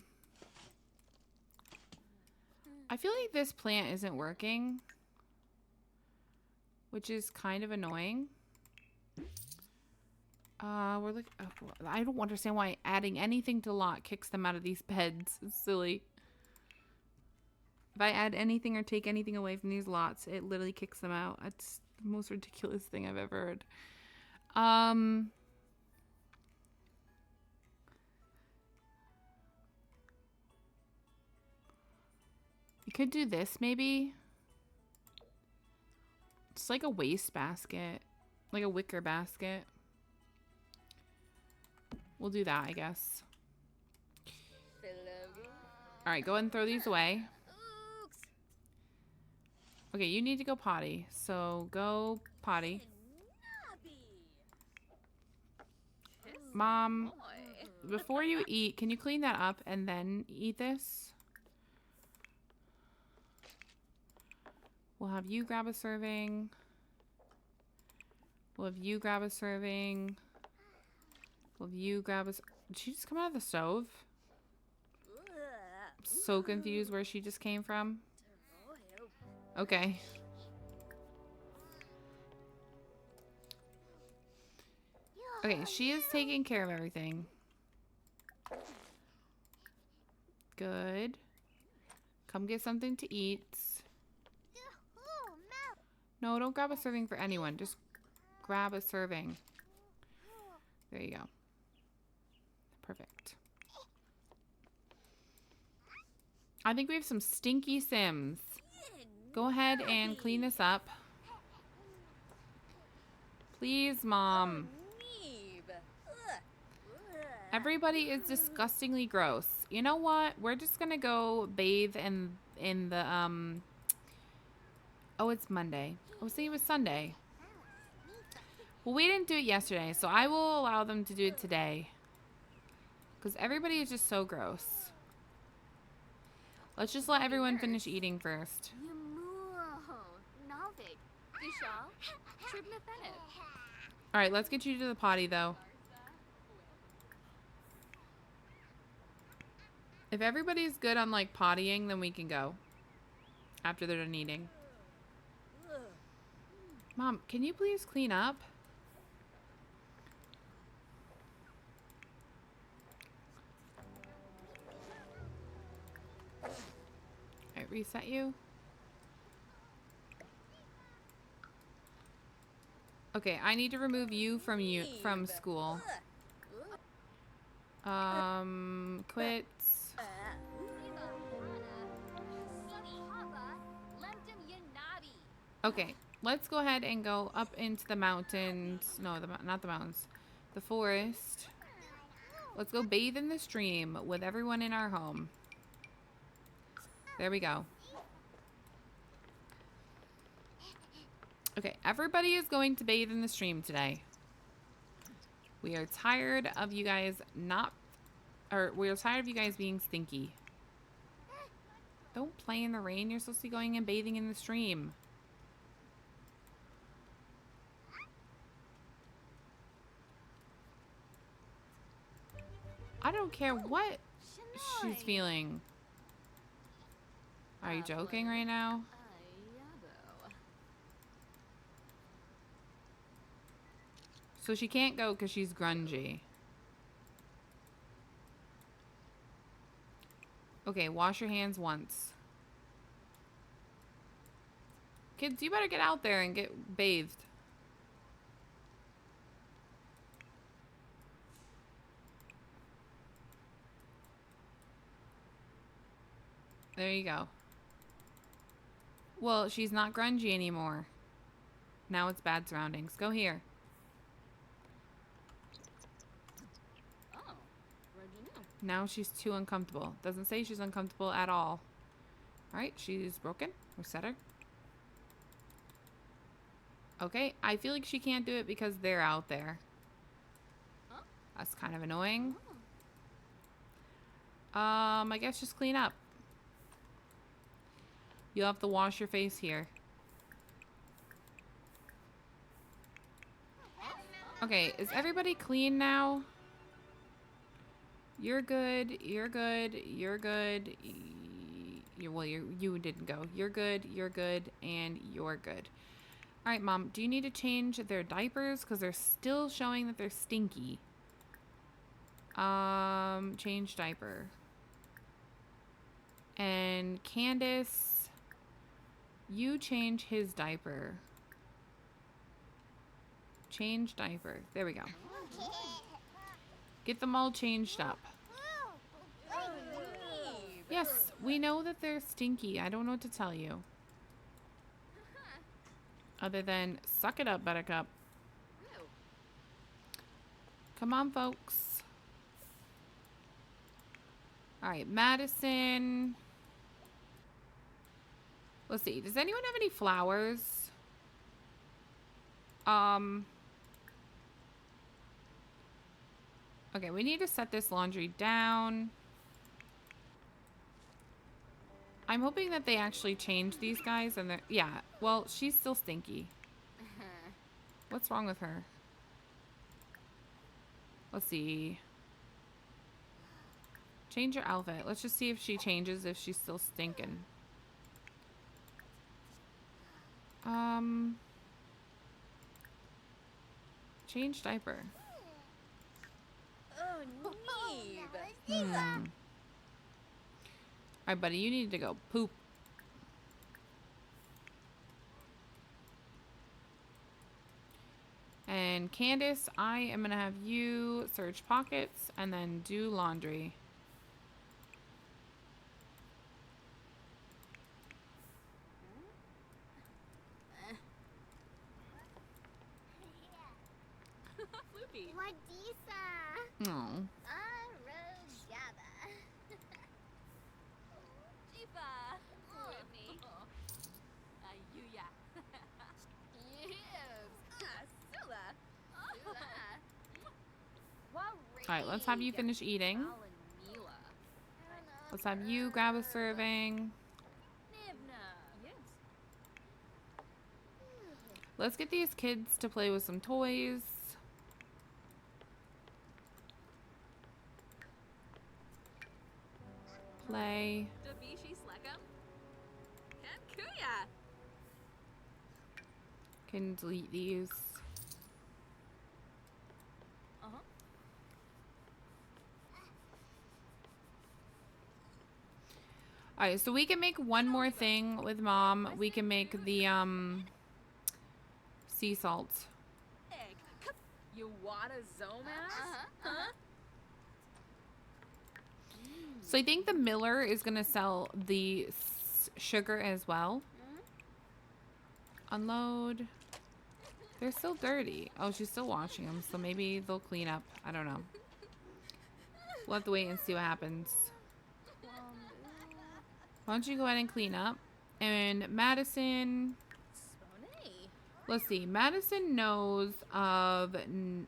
[SPEAKER 1] feel like this plant isn't working, which is kind of annoying. We're like, oh, I don't understand why adding anything to lot kicks them out of these beds. It's silly. If I add anything or take anything away from these lots, it literally kicks them out. It's the most ridiculous thing I've ever heard. You could do this maybe. It's like a waste basket, like a wicker basket. We'll do that, I guess. All right, go ahead and throw these away. Okay, you need to go potty, so go potty. Mom, before you eat, can you clean that up and then eat this? We'll have you grab a serving. We'll have you grab a serving. We'll have you grab a... Did she just come out of the stove? I'm so confused where she just came from. Okay. Okay, she is taking care of everything. Good. Come get something to eat. No, don't grab a serving for anyone. Just grab a serving. There you go. Perfect. I think we have some stinky Sims. Go ahead and clean this up. Please, Mom. Everybody is disgustingly gross. You know what? We're just gonna go bathe in the Oh, it's Monday. I was thinking it was Sunday. Well, we didn't do it yesterday, so I will allow them to do it today. Because everybody is just so gross. Let's just let everyone finish eating first. Alright, let's get you to the potty, though. If everybody's good on, like, pottying, then we can go. After they're done eating. Mom, can you please clean up? Alright, reset you. Okay, I need to remove you from school. Quit. Okay, let's go ahead and go up into the mountains. No, not the mountains. The forest. Let's go bathe in the stream with everyone in our home. There we go. Okay, everybody is going to bathe in the stream today. We are tired of you guys we are tired of you guys being stinky. Don't play in the rain. You're supposed to be going and bathing in the stream. I don't care what she's feeling. Are you joking right now? So she can't go because she's grungy. Okay, wash your hands once. Kids, you better get out there and get bathed. There you go. Well, she's not grungy anymore. Now it's bad surroundings. Go here. Now she's too uncomfortable. Doesn't say she's uncomfortable at all. Alright, she's broken. Reset her. Okay, I feel like she can't do it because they're out there. That's kind of annoying. I guess just clean up. You'll have to wash your face here. Okay, is everybody clean now? You're good. You're good. You're good. You didn't go. You're good. You're good. And you're good. All right, Mom. Do you need to change their diapers? Because they're still showing that they're stinky. Change diaper. And Candace, you change his diaper. Change diaper. There we go. Get them all changed up. Yes, we know that they're stinky. I don't know what to tell you. Other than, suck it up, Buttercup. Come on, folks. Alright, Madison. Let's see. Does anyone have any flowers? Okay, we need to set this laundry down. I'm hoping that they actually change these guys and they're... Yeah, well, she's still stinky. What's wrong with her? Let's see. Change your outfit. Let's just see if she changes, if she's still stinking. Change diaper. Alright, buddy, you need to go poop. And Candace, I am going to have you search pockets and then do laundry. Oh. Alright, let's have you finish eating. Let's have you grab a serving. Let's get these kids to play with some toys. Play. Can delete these. Alright, so we can make one more thing with Mom. We can make the sea salt. So I think the miller is gonna sell the sugar as well. Unload. They're still dirty. Oh, she's still washing them, so maybe they'll clean up. I don't know. We'll have to wait and see what happens. Why don't you go ahead and clean up? And Madison... Let's see. Madison knows of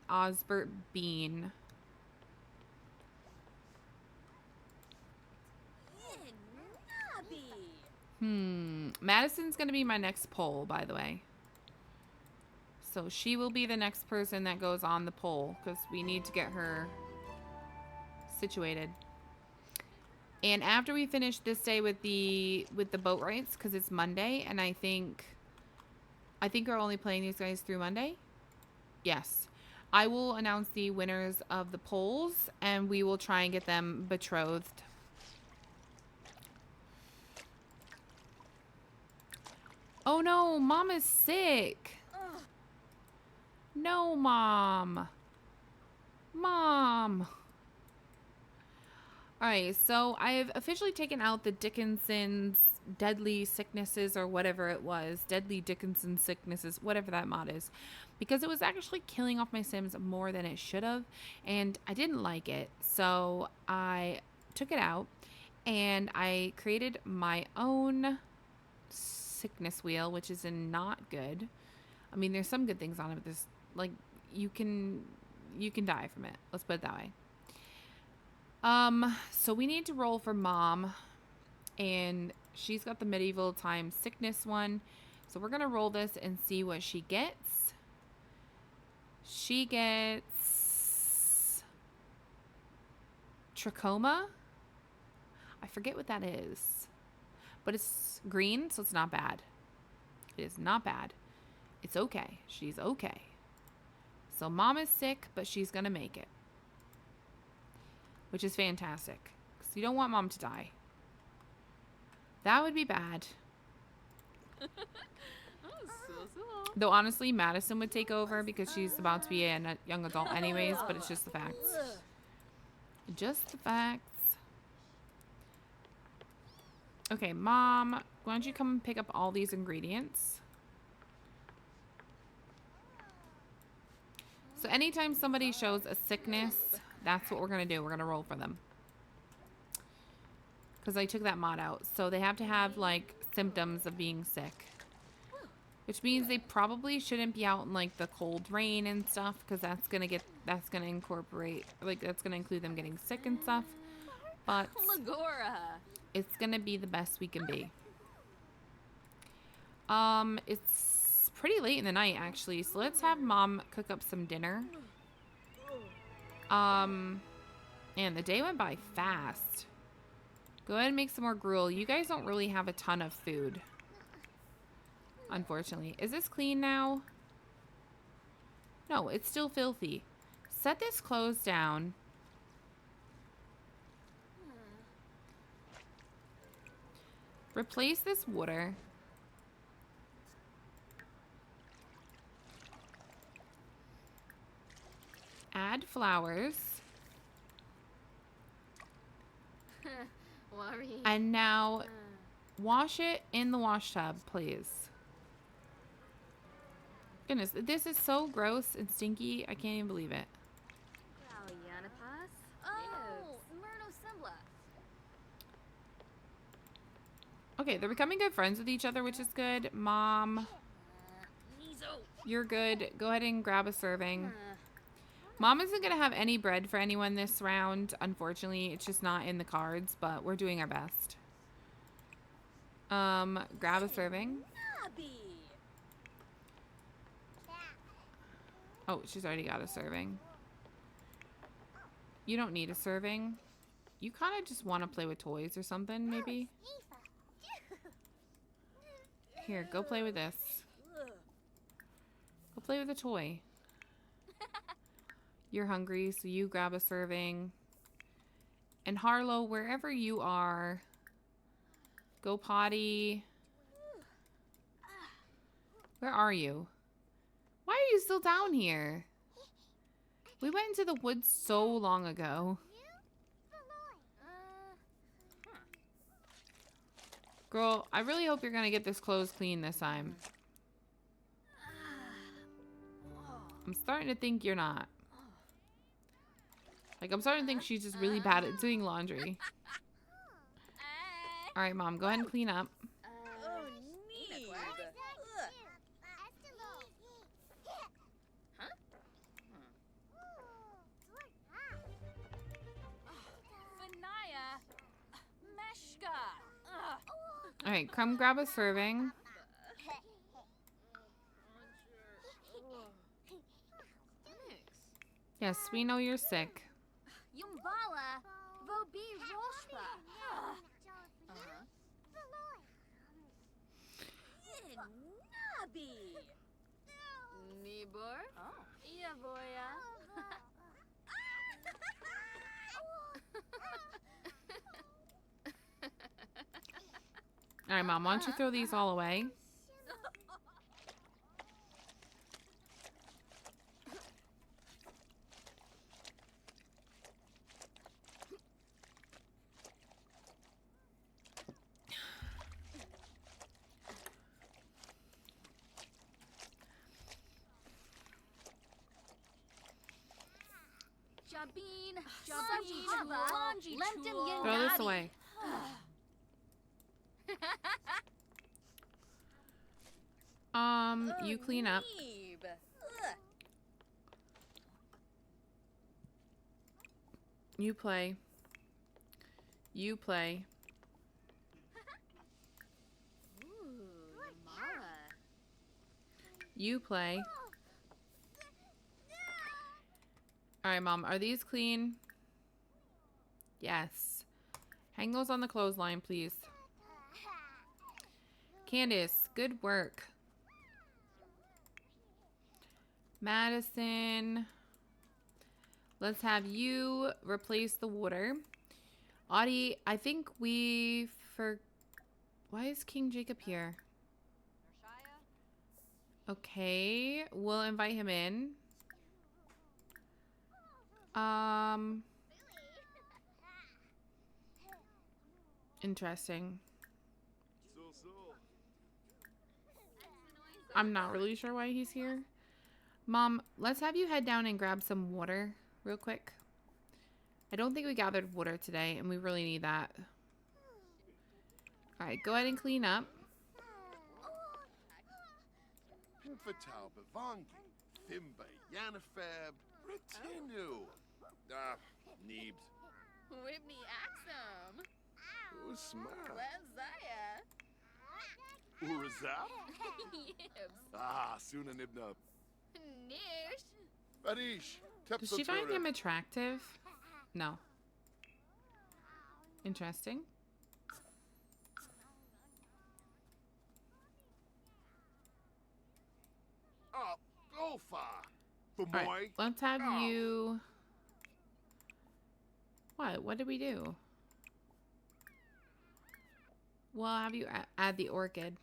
[SPEAKER 1] Osbert Bean. Madison's going to be my next poll, by the way. So she will be the next person that goes on the poll because we need to get her situated. And after we finish this day with the boat rights, because it's Monday, and I think we're only playing these guys through Monday. Yes. I will announce the winners of the polls, and we will try and get them betrothed. Oh no, Mom is sick. No, Mom. Mom. Alright, so I have officially taken out the Dickinson's deadly sicknesses or whatever it was. Deadly Dickinson sicknesses, whatever that mod is. Because it was actually killing off my Sims more than it should have. And I didn't like it. So I took it out and I created my own sickness wheel, which is not good. I mean, there's some good things on it, but there's like you can die from it. Let's put it that way. So we need to roll for Mom, and she's got the medieval time sickness one. So we're gonna roll this and see what she gets. She gets trachoma. I forget what that is, but it's green, so it's not bad. It is not bad. It's okay. She's okay. So Mom is sick, but she's gonna make it, which is fantastic, because you don't want Mom to die. That would be bad. Though honestly, Madison would take over because she's about to be a young adult anyways, but it's just the facts. Just the facts. Okay, Mom, why don't you come and pick up all these ingredients? So anytime somebody shows a sickness, that's what we're going to do. We're going to roll for them. Because I took that mod out. So they have to have, like, symptoms of being sick. which means they probably shouldn't be out in like the cold rain and stuff, because that's gonna include them getting sick and stuff. But it's gonna be the best we can be. It's pretty late in the night actually, so let's have Mom cook up some dinner. Man, the day went by fast. Go ahead and make some more gruel. You guys don't really have a ton of food, unfortunately. Is this clean now? No, it's still filthy. Set this clothes down. Replace this water. Add flowers. And now wash it in the wash tub, please. Goodness, this is so gross and stinky. I can't even believe it. Okay, they're becoming good friends with each other, which is good. Mom, you're good. Go ahead and grab a serving. Mom isn't going to have any bread for anyone this round. Unfortunately, it's just not in the cards, but we're doing our best. Grab a serving. Oh, she's already got a serving. You don't need a serving. You kind of just want to play with toys or something, maybe? Here, go play with this. Go play with a toy. You're hungry, so you grab a serving. And Harlow, wherever you are, go potty. Where are you? Why are you still down here? We went into the woods so long ago. Girl, I really hope you're gonna get this clothes clean this time. I'm starting to think you're not. Like, I'm starting to think she's just really bad at doing laundry. Alright, Mom, go ahead and clean up. Alright, come grab a serving. Yes, we know you're sick. Alright, Mom, why don't you throw these all away? Throw this away. You clean up. You play. You play. You play. Alright, Mom. Are these clean? Yes. Hang those on the clothesline, please. Candace, good work. Madison. Let's have you replace the water. Audie, I think why is King Jacob here? Okay, we'll invite him in. Interesting. I'm not really sure why he's here. Mom, let's have you head down and grab some water real quick. I don't think we gathered water today, and we really need that. Alright, go ahead and clean up.
[SPEAKER 2] Vital Bivangi, Thimba Yanifab, Retinu. Neebs.
[SPEAKER 3] Whitney Axum.
[SPEAKER 2] Usma.
[SPEAKER 3] Wezaya.
[SPEAKER 2] Urazap.
[SPEAKER 3] Yibs.
[SPEAKER 2] Suna Nibna.
[SPEAKER 3] Nish.
[SPEAKER 2] Barish.
[SPEAKER 1] Does she find him attractive? No. Interesting.
[SPEAKER 2] Gofa.
[SPEAKER 1] All right, let's have you... What? What did we do? We'll have you add the orchid.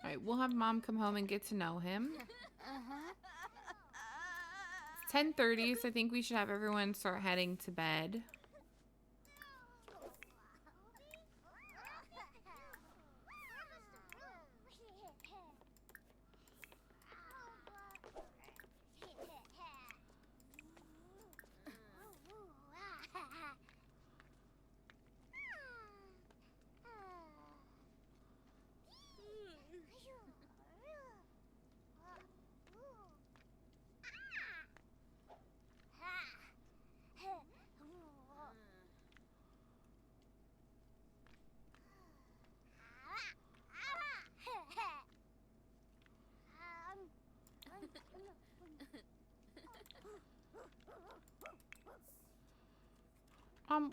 [SPEAKER 1] All right, we'll have Mom come home and get to know him. It's 10:30, so I think we should have everyone start heading to bed.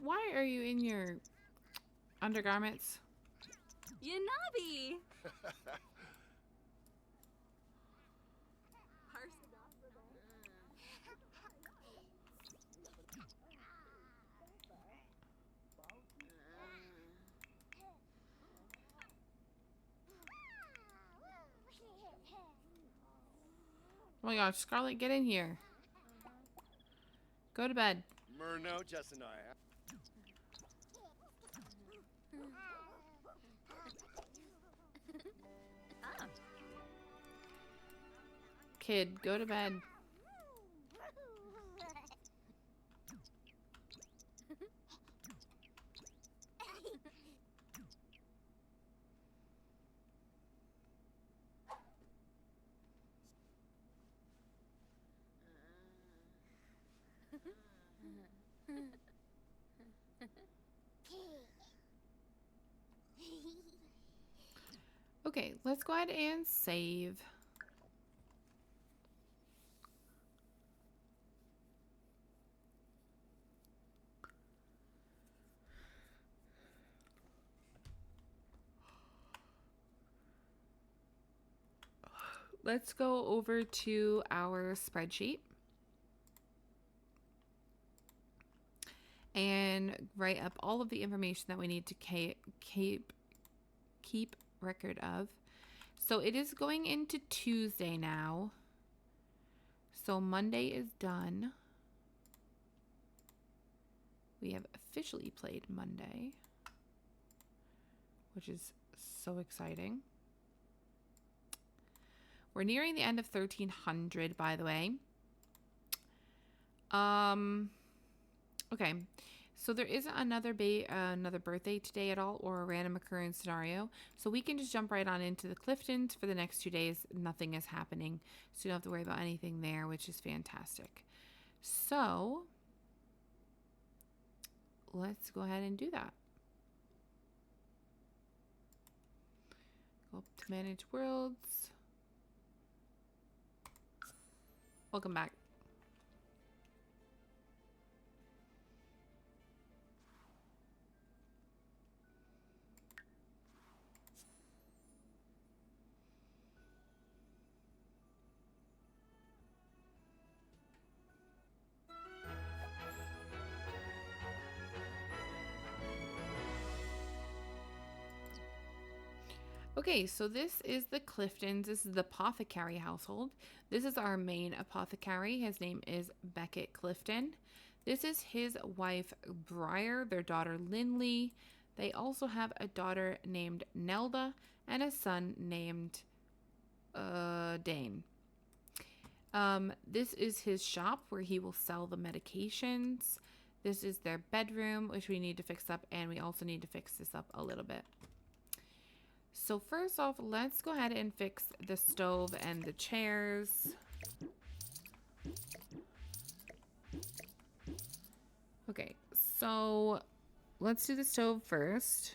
[SPEAKER 1] Why are you in your undergarments?
[SPEAKER 4] Yanabi!
[SPEAKER 1] Oh my gosh, Scarlett, get in here. Go to bed.
[SPEAKER 5] Murno, Jessanaya.
[SPEAKER 1] Kid, go to bed. Okay, let's go ahead and save. Let's go over to our spreadsheet and write up all of the information that we need to keep record of. So it is going into Tuesday now. So Monday is done. We have officially played Monday, which is so exciting. We're nearing the end of 1300, by the way. Okay, so there isn't another birthday today at all, or a random occurrence scenario. So we can just jump right on into the Cliftons for the next 2 days. Nothing is happening, so you don't have to worry about anything there, which is fantastic. So let's go ahead and do that. Go up to Manage Worlds. Welcome back. Okay, so this is the Cliftons. This is the apothecary household. This is our main apothecary. His name is Beckett Clifton. This is his wife, Briar, their daughter, Lindley. They also have a daughter named Nelda and a son named Dane. This is his shop where he will sell the medications. This is their bedroom, which we need to fix up, and we also need to fix this up a little bit. So first off, let's go ahead and fix the stove and the chairs. Okay, so let's do the stove first.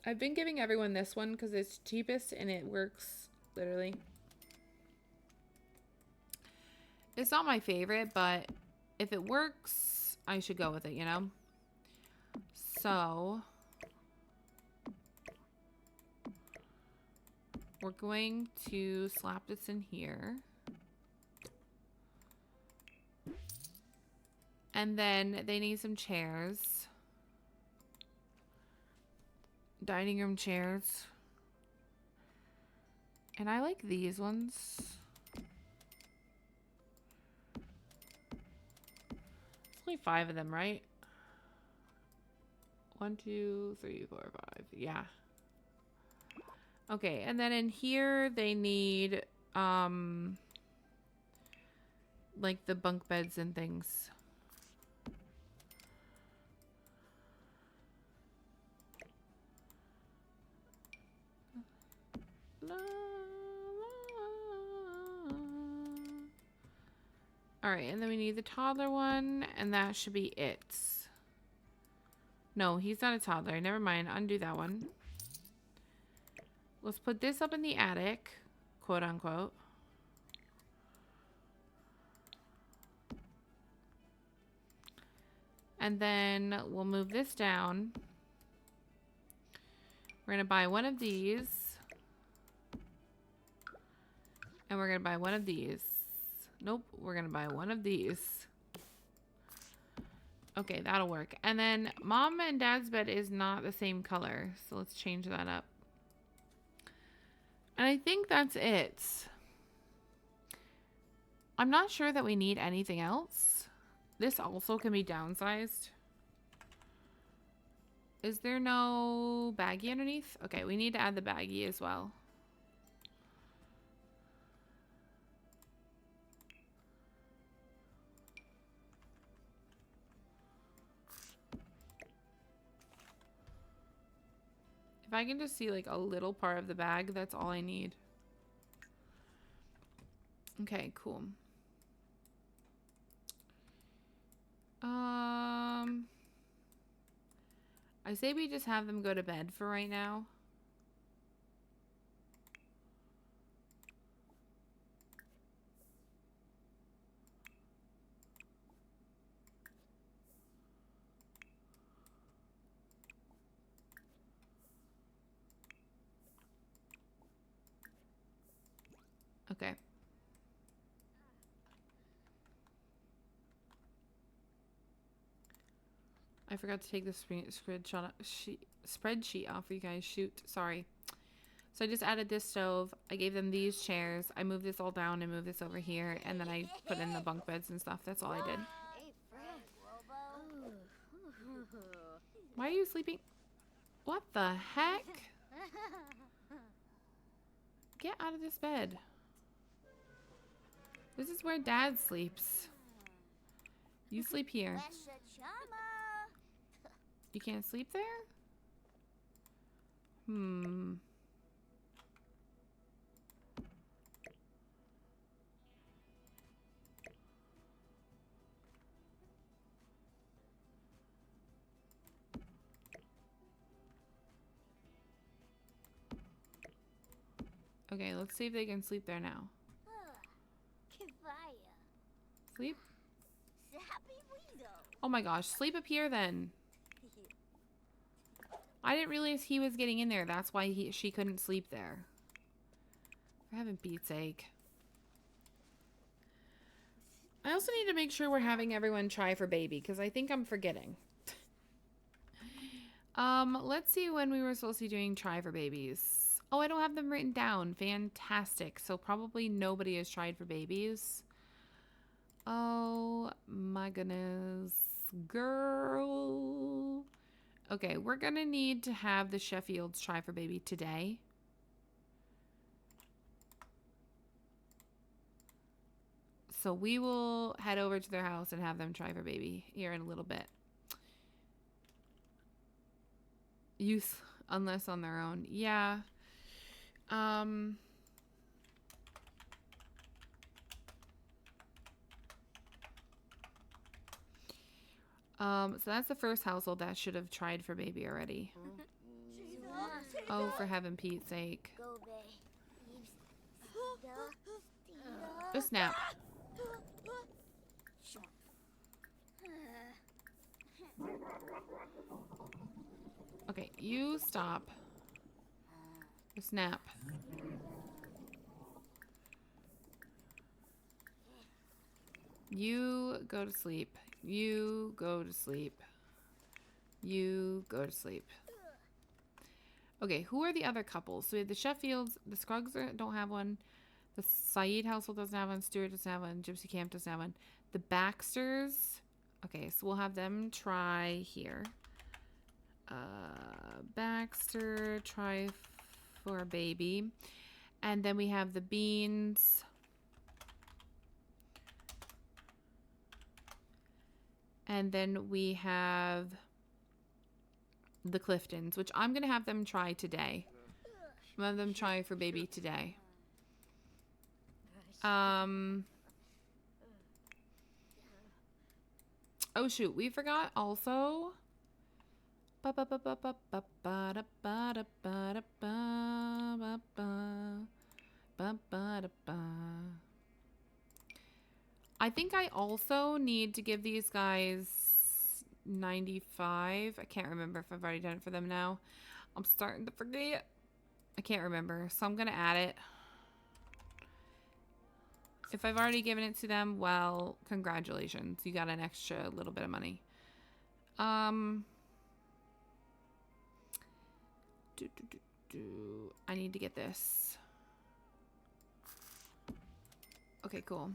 [SPEAKER 1] I've been giving everyone this one because it's cheapest and it works literally. It's not my favorite, but if it works, I should go with it, you know? So we're going to slap this in here. And then they need some chairs. Dining room chairs. And I like these ones. There's only 5 of them, right? 1, 2, 3, 4, 5. Yeah. Okay, and then in here they need like the bunk beds and things. Alright, and then we need the toddler one, and that should be it. No, he's not a toddler. Never mind. Undo that one. Let's put this up in the attic, quote unquote. And then we'll move this down. We're going to buy one of these. And we're going to buy one of these. Nope, we're going to buy one of these. Okay, that'll work. And then mom and dad's bed is not the same color. So let's change that up. And I think that's it. I'm not sure that we need anything else. This also can be downsized. Is there no baggie underneath? Okay, we need to add the baggie as well. If I can just see like a little part of the bag, that's all I need. Okay, cool. I say we just have them go to bed for right now. Okay. I forgot to take the spreadsheet off for you guys. Shoot, sorry. So I just added this stove. I gave them these chairs. I moved this all down and moved this over here. And then I put in the bunk beds and stuff. That's all I did. Why are you sleeping? What the heck? Get out of this bed. This is where Dad sleeps. You sleep here. You can't sleep there? Okay, let's see if they can sleep there now. Sleep? Oh my gosh, sleep up here then. I didn't realize he was getting in there. That's why she couldn't sleep there. For heaven's sake. I also need to make sure we're having everyone try for baby, because I think I'm forgetting. Let's see when we were supposed to be doing try for babies. Oh, I don't have them written down. Fantastic. So probably nobody has tried for babies. Oh my goodness. girl. Okay, we're gonna need to have the Sheffields try for baby today. So we will head over to their house and have them try for baby here in a little bit. Youth, unless on their own. Yeah. So that's the first household that should have tried for baby already. Oh, for heaven Pete's sake. Just snap. Okay, you stop. Just snap. You go to sleep. You go to sleep. You go to sleep. Okay, who are the other couples? So we have the Sheffields. The Scruggs don't have one. The Saeed household doesn't have one. Stewart doesn't have one. Gypsy Camp doesn't have one. The Baxters. Okay, so we'll have them try here. Baxter, try for a baby. And then we have the Beans. And then we have the Cliftons, which I'm going to have them try today. I'm going to have them try for baby today. Oh, shoot. We forgot also. I think I also need to give these guys 95. I can't remember if I've already done it for them now. I'm starting to forget. I can't remember, so I'm going to add it. If I've already given it to them, well, congratulations. You got an extra little bit of money. I need to get this. Okay, cool.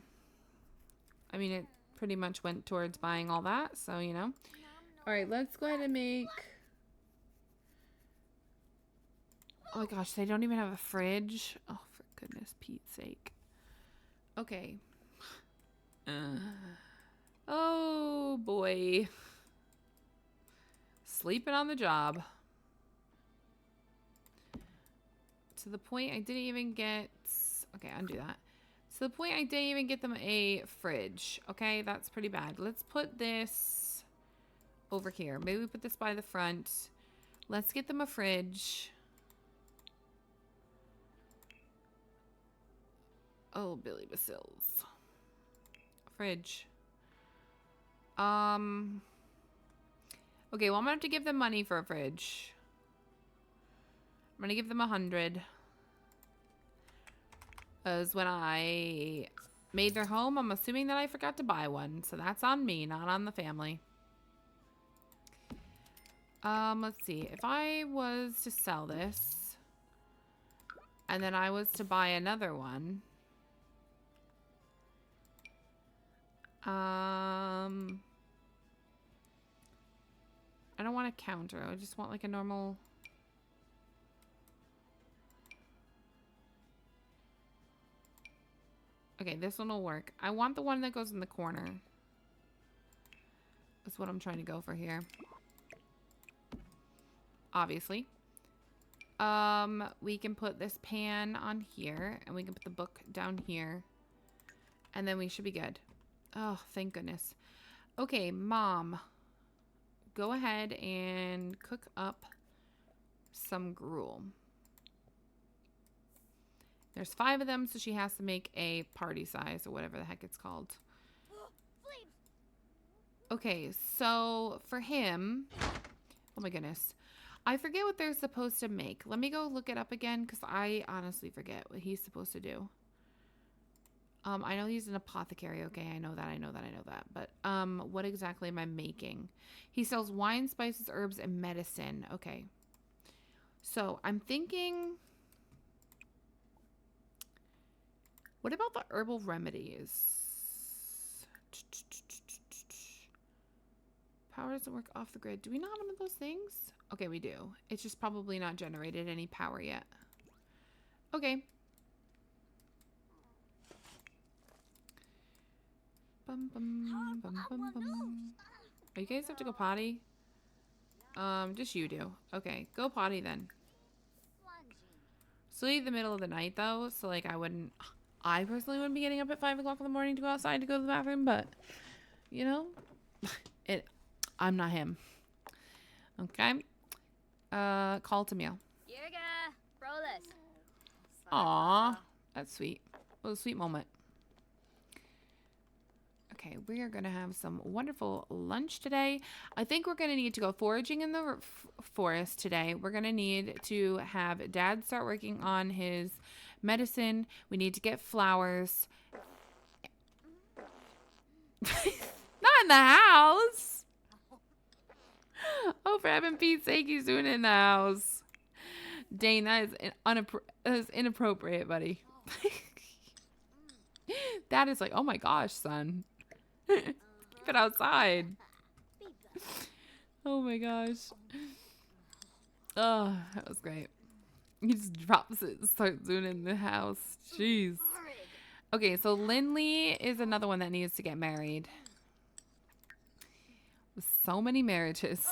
[SPEAKER 1] I mean, it pretty much went towards buying all that, so, you know. All right, let's go ahead and make... Oh, my gosh, they don't even have a fridge. Oh, for goodness Pete's sake. Okay. Oh, boy. Sleeping on the job. To the point I didn't even get... Okay, undo that. To the point I didn't even get them a fridge. Okay, that's pretty bad. Let's put this over here. Maybe we put this by the front. Let's get them a fridge. Oh, Billy Bacills. Fridge. Okay, well, I'm gonna have to give them money for a fridge. I'm gonna give them 100. Because when I made their home, I'm assuming that I forgot to buy one. So that's on me, not on the family. Let's see. If I was to sell this, and then I was to buy another one. I don't want a counter. I just want like a normal... Okay, this one will work. I want the one that goes in the corner. That's what I'm trying to go for here. Obviously. We can put this pan on here, and we can put the book down here. And then we should be good. Oh, thank goodness. Okay, Mom. Go ahead and cook up some gruel. There's 5 of them, so she has to make a party size or whatever the heck it's called. Okay, so for him... Oh my goodness. I forget what they're supposed to make. Let me go look it up again, because I honestly forget what he's supposed to do. I know he's an apothecary. Okay, I know that. But what exactly am I making? He sells wine, spices, herbs, and medicine. Okay. So I'm thinking... What about the herbal remedies? Power doesn't work off the grid. Do we not have one of those things? Okay, we do. It's just probably not generated any power yet. Okay. Bum, bum, bum, bum, bum. Oh, you guys have to go potty? Just you do. Okay, go potty then. Sleep the middle of the night though, so like I personally wouldn't be getting up at 5 o'clock in the morning to go outside to go to the bathroom, but you know, I'm not him. Okay. Call to meal.
[SPEAKER 4] Yerga, Rolis.
[SPEAKER 1] Aw, that's sweet. What a sweet moment. Okay, we are going to have some wonderful lunch today. I think we're going to need to go foraging in the forest today. We're going to need to have Dad start working on his medicine. We need to get flowers. Not in the house. Oh, for heaven's Pete's sake, he's doing it in the house. Dane, that is inappropriate, buddy. That is like, oh my gosh, son. Keep it outside. Oh my gosh. Oh, that was great. He just drops it and starts doing it in the house. Jeez. Okay, so Lindley is another one that needs to get married. With so many marriages.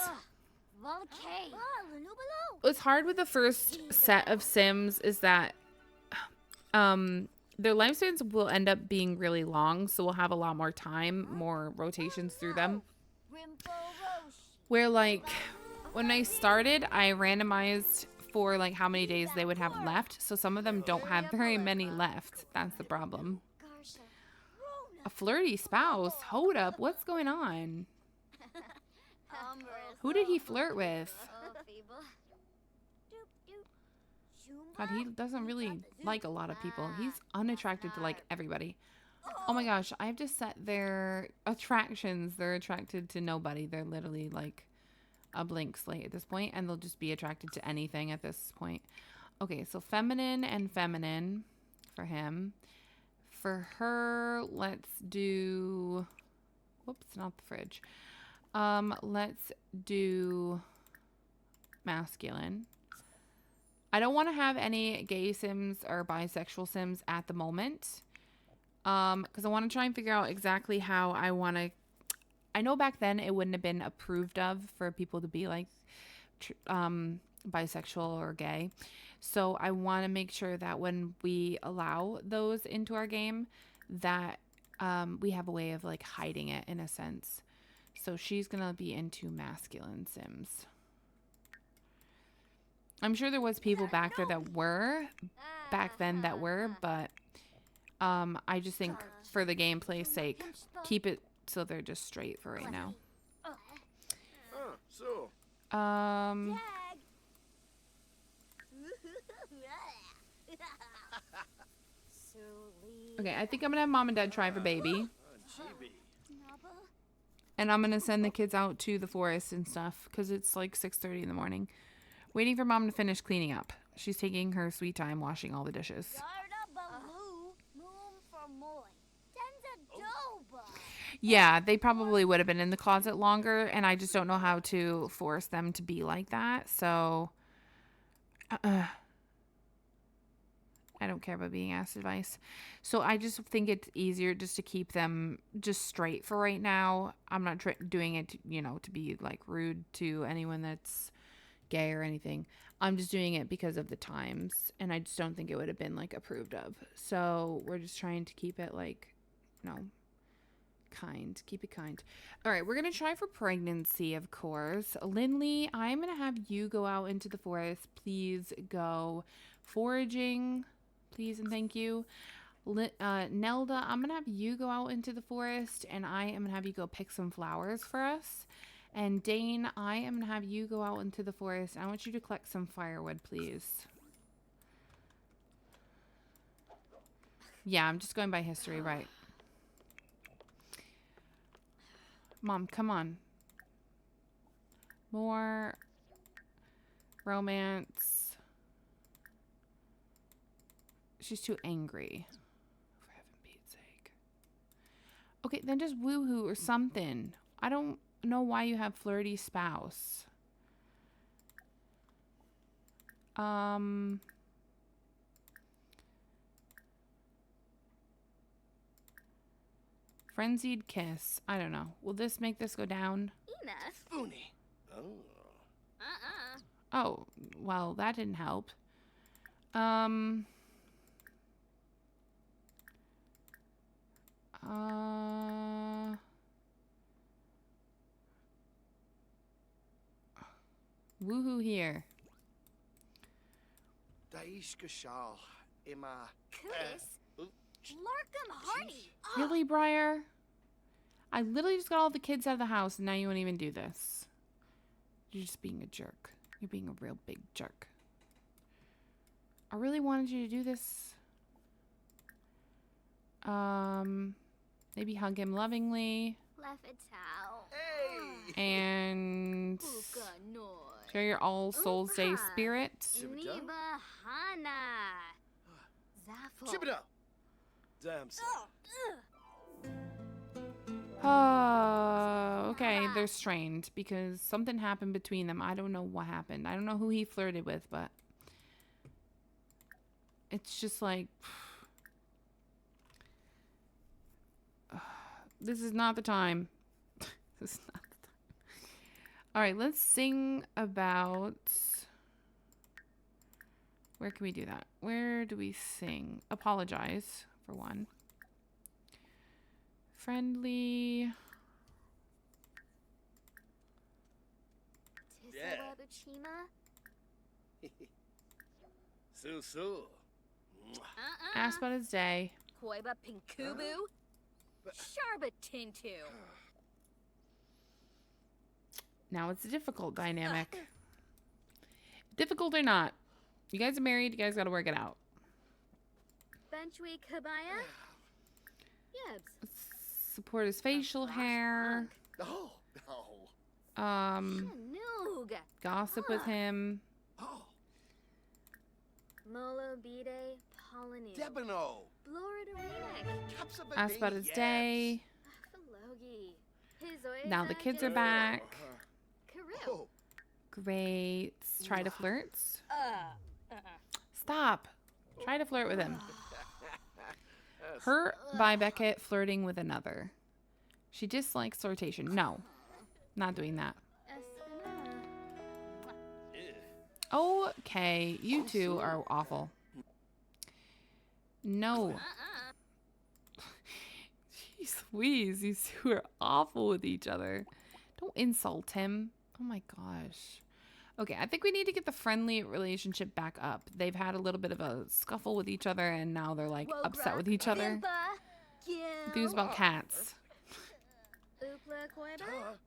[SPEAKER 1] What's hard with the first set of Sims is that their lifespans will end up being really long, so we'll have a lot more time, more rotations through them. Where like when I started, I randomized for like how many days they would have left, so some of them don't have very many left. That's the problem. A flirty spouse? Hold up, what's going on? Who did he flirt with? God, he doesn't really like a lot of people. He's unattracted to like everybody. Oh my gosh, I have to set their attractions. They're attracted to nobody. They're literally like a blank slate at this point, and they'll just be attracted to anything at this point. Okay, so feminine and feminine for him. For her, let's do... Whoops, not the fridge. Let's do masculine. I don't want to have any gay Sims or bisexual Sims at the moment. Because I want to try and figure out exactly how I want to... I know back then it wouldn't have been approved of for people to be like bisexual or gay. So I want to make sure that when we allow those into our game, that we have a way of like hiding it in a sense. So she's going to be into masculine Sims. I'm sure there was people back there that were, back then that were, but I just think for the gameplay's sake, keep it so they're just straight for right now.
[SPEAKER 2] So.
[SPEAKER 1] Okay, I think I'm gonna have Mom and Dad try for baby. And I'm gonna send the kids out to the forest and stuff because it's like 6:30 in the morning. Waiting for Mom to finish cleaning up. She's taking her sweet time washing all the dishes. Yeah, they probably would have been in the closet longer, and I just don't know how to force them to be like that, so... I don't care about being asked advice. So I just think it's easier just to keep them just straight for right now. I'm not doing it, to be, like, rude to anyone that's gay or anything. I'm just doing it because of the times, and I just don't think it would have been, like, approved of. So we're just trying to keep it, like, kind. Keep it kind. All right, we're gonna try for pregnancy, of course. Lindley, I'm gonna have you go out into the forest. Please go foraging, please and thank you. Nelda, I'm gonna have you go out into the forest, and I am gonna have you go pick some flowers for us. And Dane, I am gonna have you go out into the forest. I want you to collect some firewood, please. Yeah, I'm just going by history, right? Mom, come on. More romance. She's too angry. For heaven's Pete's sake. Okay, then just woohoo or something. I don't know why you have flirty spouse. Frenzied kiss. I don't know. Will this make this go down?
[SPEAKER 3] Ina.
[SPEAKER 5] Funi. Oh.
[SPEAKER 1] Oh, well, that didn't help. Uh, woohoo here.
[SPEAKER 5] Daishka Shal. Ima.
[SPEAKER 3] Kudis. Larkham Hardy.
[SPEAKER 1] Really, Briar? I literally just got all the kids out of the house and now you won't even do this. You're just being a jerk. You're being a real big jerk. I really wanted you to do this. Maybe hug him lovingly
[SPEAKER 4] Lefetau.
[SPEAKER 5] Hey.
[SPEAKER 1] and
[SPEAKER 3] Buka Noi.
[SPEAKER 1] share your All Souls Day
[SPEAKER 4] Opa.
[SPEAKER 1] spirit.
[SPEAKER 4] Niba Hana. Zafo.
[SPEAKER 5] Chibido. Damn son.
[SPEAKER 1] Oh, okay. They're strained because something happened between them. I don't know what happened. I don't know who he flirted with, but it's just like this is not the time. This is not the time. All right, let's sing about. Where can we do that? Where do we sing? Apologize for one. Friendly.
[SPEAKER 5] Yeah.
[SPEAKER 4] Tisawabachima.
[SPEAKER 5] Su.
[SPEAKER 1] Asked about his day.
[SPEAKER 3] Koiba Pinkubu. Sharba Tintu.
[SPEAKER 1] Now it's a difficult dynamic. Difficult or not, you guys are married. You guys got to work it out.
[SPEAKER 4] Benchwi Kabaya. Yebs.
[SPEAKER 1] Support his facial hair.
[SPEAKER 5] Oh. Oh.
[SPEAKER 4] Canoog.
[SPEAKER 1] Gossip with him.
[SPEAKER 5] Oh.
[SPEAKER 4] Molo Bide Polinu.
[SPEAKER 5] Debino.
[SPEAKER 4] Bloridarenic.
[SPEAKER 1] Asked about his day.
[SPEAKER 4] Phalogi. His
[SPEAKER 1] Now the kids are back.
[SPEAKER 4] Kirill.
[SPEAKER 5] Oh.
[SPEAKER 1] Great. Try to flirt. Stop. Try to flirt with him. Her by Beckett flirting with another. She dislikes flirtation. No, not doing that. Okay, you two are awful. No. Jeez Louise, these two are awful with each other. Don't insult him. Oh my gosh. Okay, I think we need to get the friendly relationship back up. They've had a little bit of a scuffle with each other and now they're like upset with each other. Enthused about cats.
[SPEAKER 4] Upla Koiba.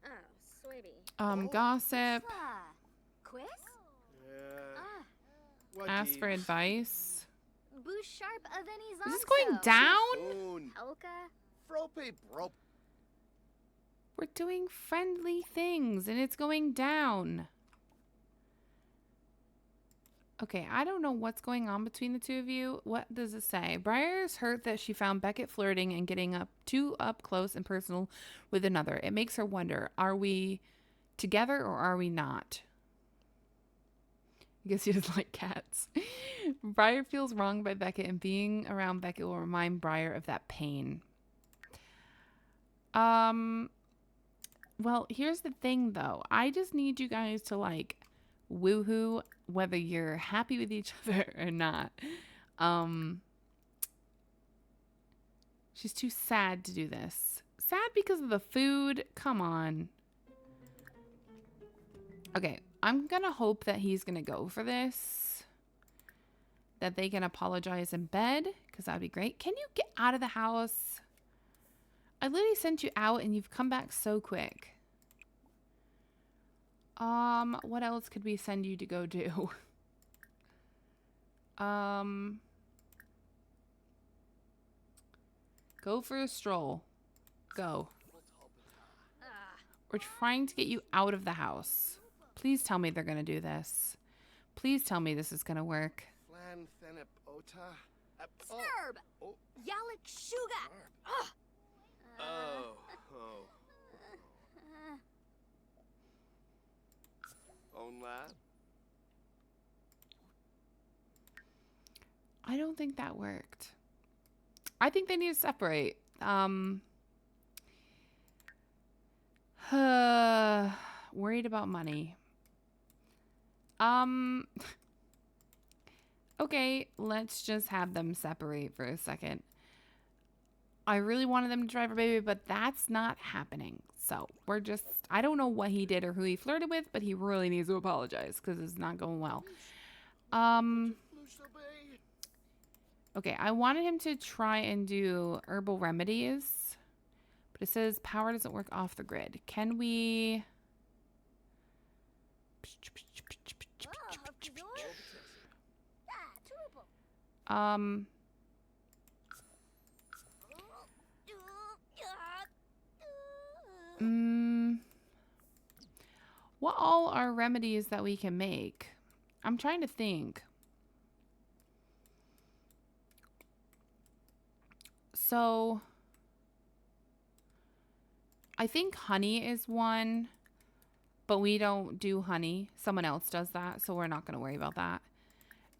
[SPEAKER 4] Oh, Swaby.
[SPEAKER 1] Gossip.
[SPEAKER 4] Quiz?
[SPEAKER 5] What
[SPEAKER 1] Ask for advice.
[SPEAKER 4] Boo Sharp of any
[SPEAKER 1] Is this going down?
[SPEAKER 5] Moon.
[SPEAKER 4] Elka.
[SPEAKER 5] Frope bro.
[SPEAKER 1] We're doing friendly things and it's going down. Okay, I don't know what's going on between the two of you. What does it say? Briar's hurt that she found Beckett flirting and getting too up close and personal with another. It makes her wonder, are we together or are we not? I guess he doesn't like cats. Briar feels wronged by Beckett and being around Beckett will remind Briar of that pain. Well, here's the thing, though. I just need you guys to, like, woohoo whether you're happy with each other or not. She's too sad to do this. Sad because of the food? Come on. Okay, I'm going to hope that he's going to go for this. That they can apologize in bed, because that would be great. Can you get out of the house? I literally sent you out and you've come back so quick. What else could we send you to go do? Go for a stroll. Go. We're trying to get you out of the house. Please tell me they're going to do this. Please tell me this is going to work.
[SPEAKER 5] Flan Thenip Ota.
[SPEAKER 3] Snurb.
[SPEAKER 5] Oh.
[SPEAKER 3] Yalik Shuga.
[SPEAKER 5] Oh. Own lad.
[SPEAKER 1] I don't think that worked. I think they need to separate. Worried about money. Okay, let's just have them separate for a second. I really wanted them to try for baby, but that's not happening. So we're just, I don't know what he did or who he flirted with, but he really needs to apologize because it's not going well. Okay, I wanted him to try and do herbal remedies, but it says power doesn't work off the grid. Can we... What all are remedies that we can make? I'm trying to think. So, I think honey is one, but we don't do honey. Someone else does that, so we're not going to worry about that.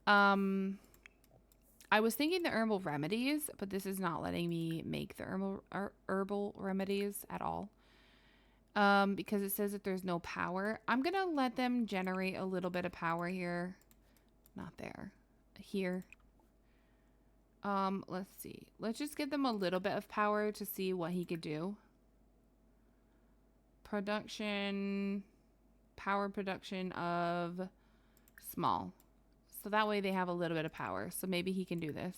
[SPEAKER 1] I was thinking the herbal remedies, but this is not letting me make the herbal remedies at all. Because it says that there's no power. I'm going to let them generate a little bit of power here. Not there. Here. Let's see. Let's just give them a little bit of power to see what he could do. Production. Power production of small. So that way they have a little bit of power. So maybe he can do this.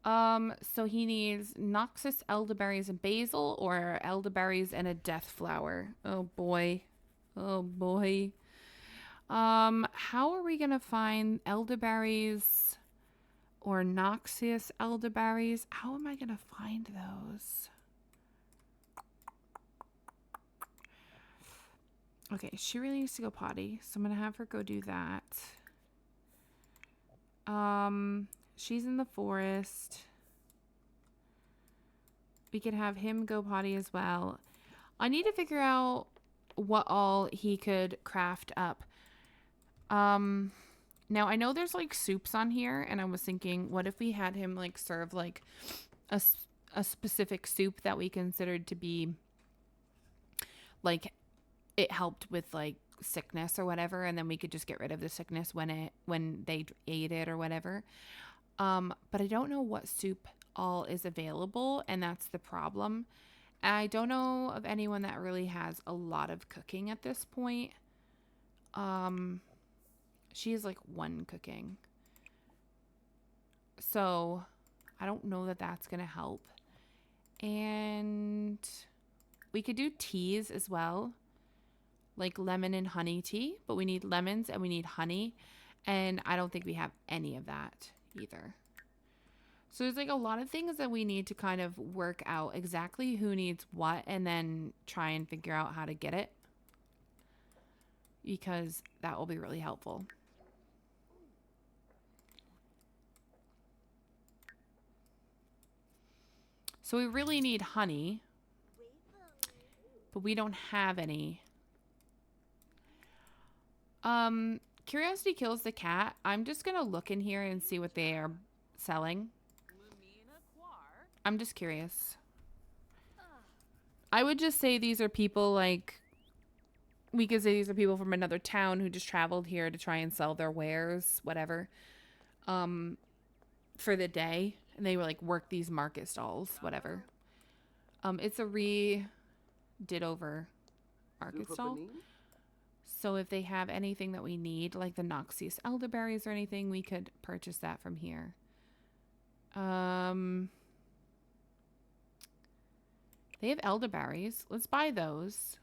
[SPEAKER 1] So he needs Noxus, elderberries, and basil, or elderberries and a death flower. Oh boy. Oh boy. How are we gonna find elderberries or Noxus elderberries? How am I gonna find those? Okay, she really needs to go potty, so I'm gonna have her go do that. She's in the forest. We could have him go potty as well. I need to figure out what all he could craft up. Now I know there's like soups on here, and I was thinking, what if we had him like serve like a specific soup that we considered to be like it helped with like sickness or whatever, and then we could just get rid of the sickness when they ate it or whatever. But I don't know what soup all is available, and that's the problem. I don't know of anyone that really has a lot of cooking at this point. She is like one cooking, so I don't know that that's gonna help. And we could do teas as well, like lemon and honey tea, but we need lemons and we need honey, and I don't think we have any of that either. So there's like a lot of things that we need to kind of work out exactly who needs what, and then try and figure out how to get it, because that will be really helpful. So we really need honey, but we don't have any. Curiosity kills the cat. I'm just gonna look in here and see what they are selling. I'm just curious. I would just say these are people like, we could say these are people from another town who just traveled here to try and sell their wares, whatever, for the day. And they were like work these market stalls, whatever. It's a did over market stall. So if they have anything that we need, like the Noxus elderberries or anything, we could purchase that from here. They have elderberries. Let's buy those.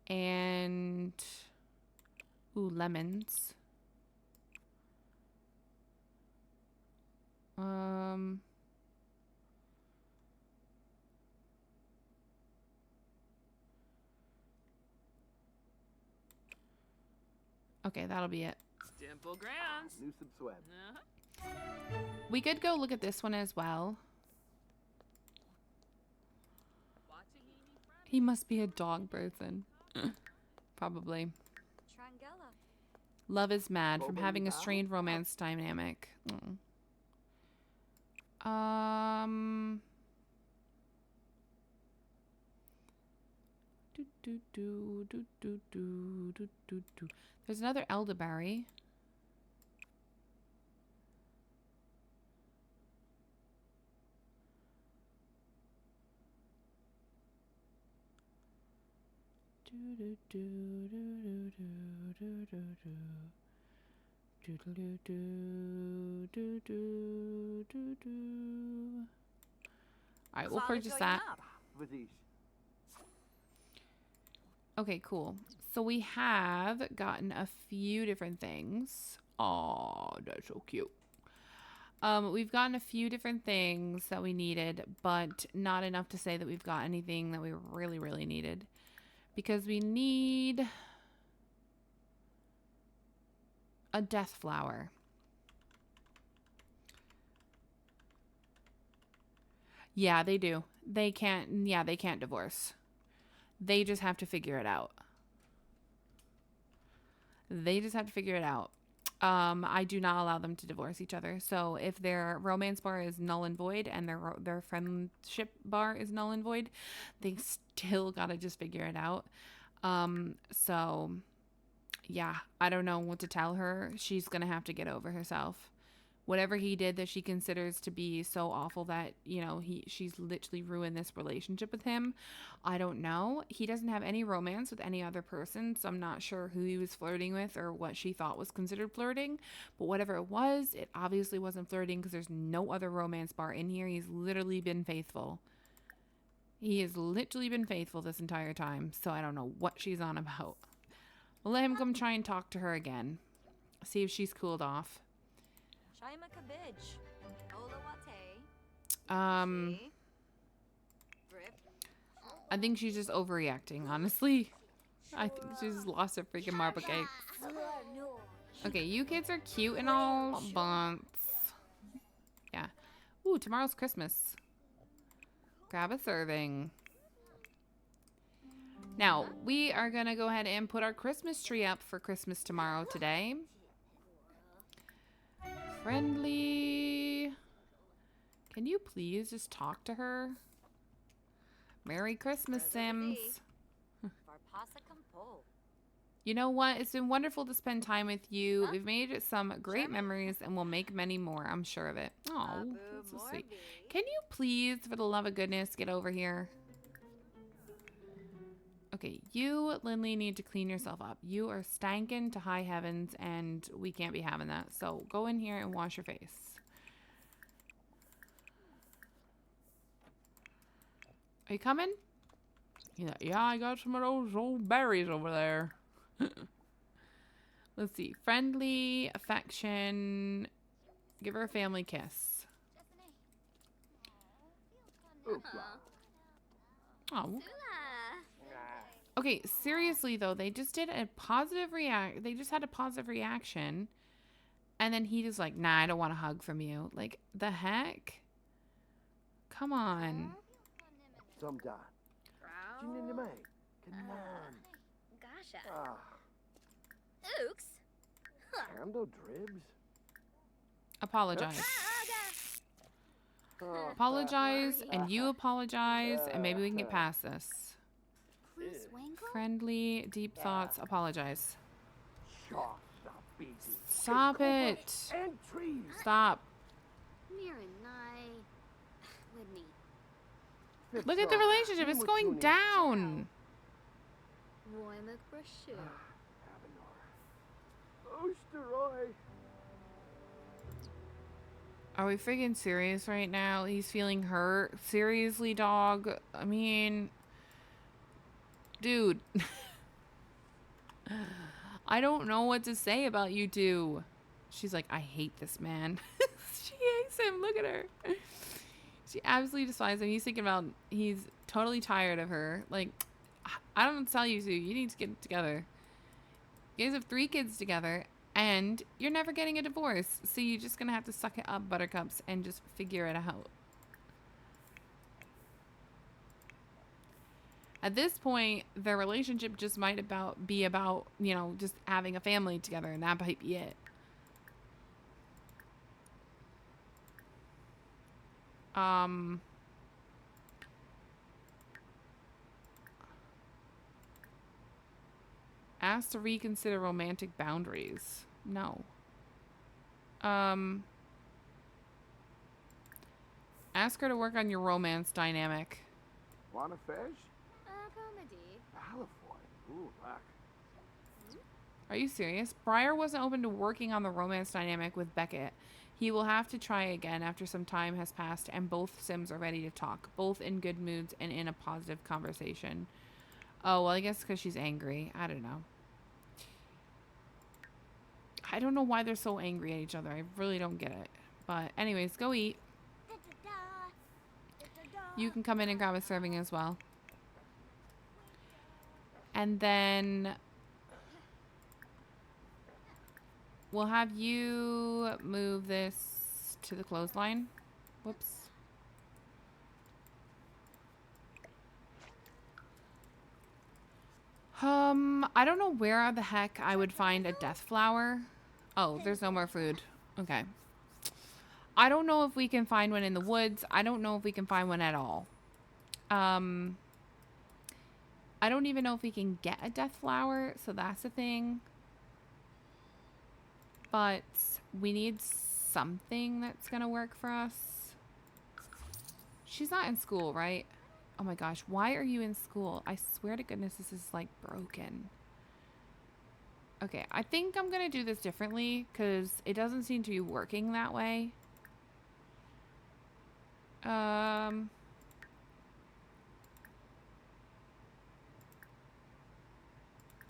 [SPEAKER 1] And ooh, lemons. Okay, that'll be it.
[SPEAKER 6] Dimple grounds.
[SPEAKER 5] New subsweb.
[SPEAKER 1] We could go look at this one as well. He must be a dog person. Probably.
[SPEAKER 3] Trangella.
[SPEAKER 1] Love is mad from having a strained romance dynamic. Mm. There's another elderberry. Alright, we'll purchase that. Okay, cool. So we have gotten a few different things. Oh, that's so cute. We've gotten a few different things that we needed, but not enough to say that we've got anything that we really, really needed. Because we need a death flower. Yeah, they do. They can't divorce. They just have to figure it out. I do not allow them to divorce each other. So if their romance bar is null and void and their friendship bar is null and void, they still gotta just figure it out. So yeah, I don't know what to tell her. She's gonna have to get over herself. Whatever he did that she considers to be so awful that, you know, she's literally ruined this relationship with him. I don't know. He doesn't have any romance with any other person, so I'm not sure who he was flirting with or what she thought was considered flirting. But whatever it was, it obviously wasn't flirting because there's no other romance bar in here. He's literally been faithful. He has literally been faithful this entire time, so I don't know what she's on about. We'll let him come try and talk to her again. See if she's cooled off. I think she's just overreacting, honestly. I think she's just lost her freaking marble cake. Okay, you kids are cute and all, but yeah. Ooh, tomorrow's Christmas. Grab a serving. Now, we are gonna go ahead and put our Christmas tree up for Christmas tomorrow today. Friendly. Can you please just talk to her? Merry Christmas, Sims. You know what? It's been wonderful to spend time with you. We've made some great memories and we'll make many more. I'm sure of it. Oh, that's so sweet. Can you please, for the love of goodness, get over here? Okay, you, Lindley, need to clean yourself up. You are stankin' to high heavens and we can't be having that. So go in here and wash your face. Are you coming? Yeah, I got some of those old berries over there. Let's see. Friendly, affection. Give her a family kiss. Oh. Okay, seriously though, they just did a positive they just had a positive reaction. And then he just like, nah, I don't want a hug from you. Like, the heck? Come on.
[SPEAKER 3] Gasha. Ooks.
[SPEAKER 1] Apologize. Apologize, and you apologize, and maybe we can get past this. Friendly, deep thoughts, apologize. Stop it. Stop. Look at the relationship. It's going down. Are we freaking serious right now? He's feeling hurt. Seriously, dog? I mean, dude. I don't know what to say about you two. She's like, I hate this man. She hates him. Look at her. She absolutely despises him. He's totally tired of her. Like, I don't tell you to. You need to get it together. You guys have 3 kids together, and you're never getting a divorce. So you're just going to have to suck it up, buttercups, and just figure it out. At this point, their relationship just might be about, you know, just having a family together, and that might be it. Ask to reconsider romantic boundaries. No. Ask her to work on your romance dynamic.
[SPEAKER 2] Want a fish?
[SPEAKER 4] Comedy.
[SPEAKER 2] Alifoy. Ooh, luck.
[SPEAKER 1] Are you serious? Briar wasn't open to working on the romance dynamic with Beckett. He will have to try again after some time has passed and both Sims are ready to talk, both in good moods and in a positive conversation. Oh, well, I guess because she's angry. I don't know. I don't know why they're so angry at each other. I really don't get it. But anyways, go eat. You can come in and grab a serving as well. And then we'll have you move this to the clothesline. Whoops. I don't know where the heck I would find a death flower. Oh, there's no more food. Okay. I don't know if we can find one in the woods. I don't know if we can find one at all. I don't even know if we can get a death flower, so that's the thing. But we need something that's gonna work for us. She's not in school, right? Oh my gosh, why are you in school? I swear to goodness this is like broken. Okay, I think I'm gonna do this differently because it doesn't seem to be working that way.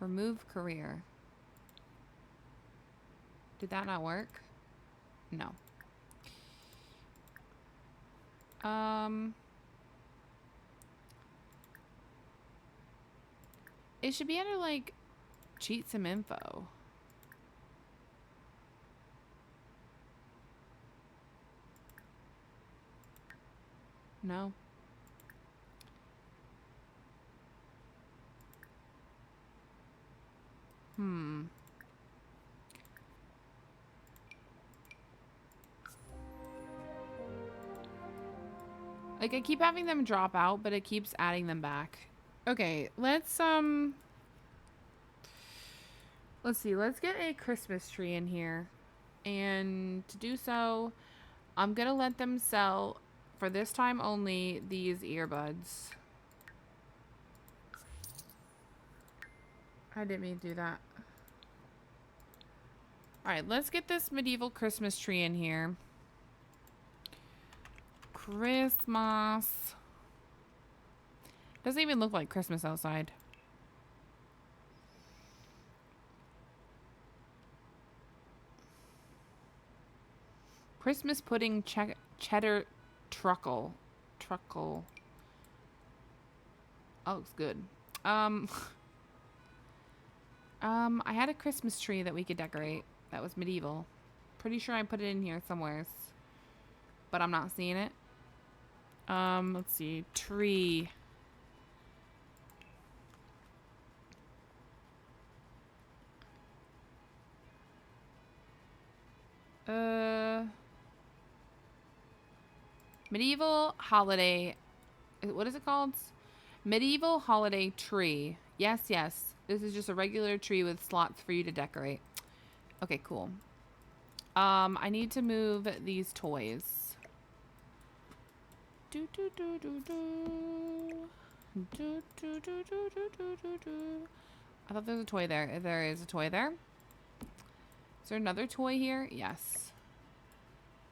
[SPEAKER 1] Remove career. Did that not work? No. It should be under like cheat some info. No. Like I keep having them drop out, but it keeps adding them back. Okay, let's see. Let's get a Christmas tree in here. And to do so, I'm going to let them sell for this time only these earbuds. I didn't mean to do that. Alright, let's get this medieval Christmas tree in here. Christmas. Doesn't even look like Christmas outside. Christmas pudding cheddar truckle. Truckle. Oh, looks good. I had a Christmas tree that we could decorate. That was medieval. Pretty sure I put it in here somewhere. But I'm not seeing it. Let's see. Tree. Medieval holiday. What is it called? Medieval holiday tree. Yes, yes. This is just a regular tree with slots for you to decorate. Okay, cool. I need to move these toys. Do do do do do. Do do do do do do do do. I thought there was a toy there. There is a toy there. Is there another toy here? Yes.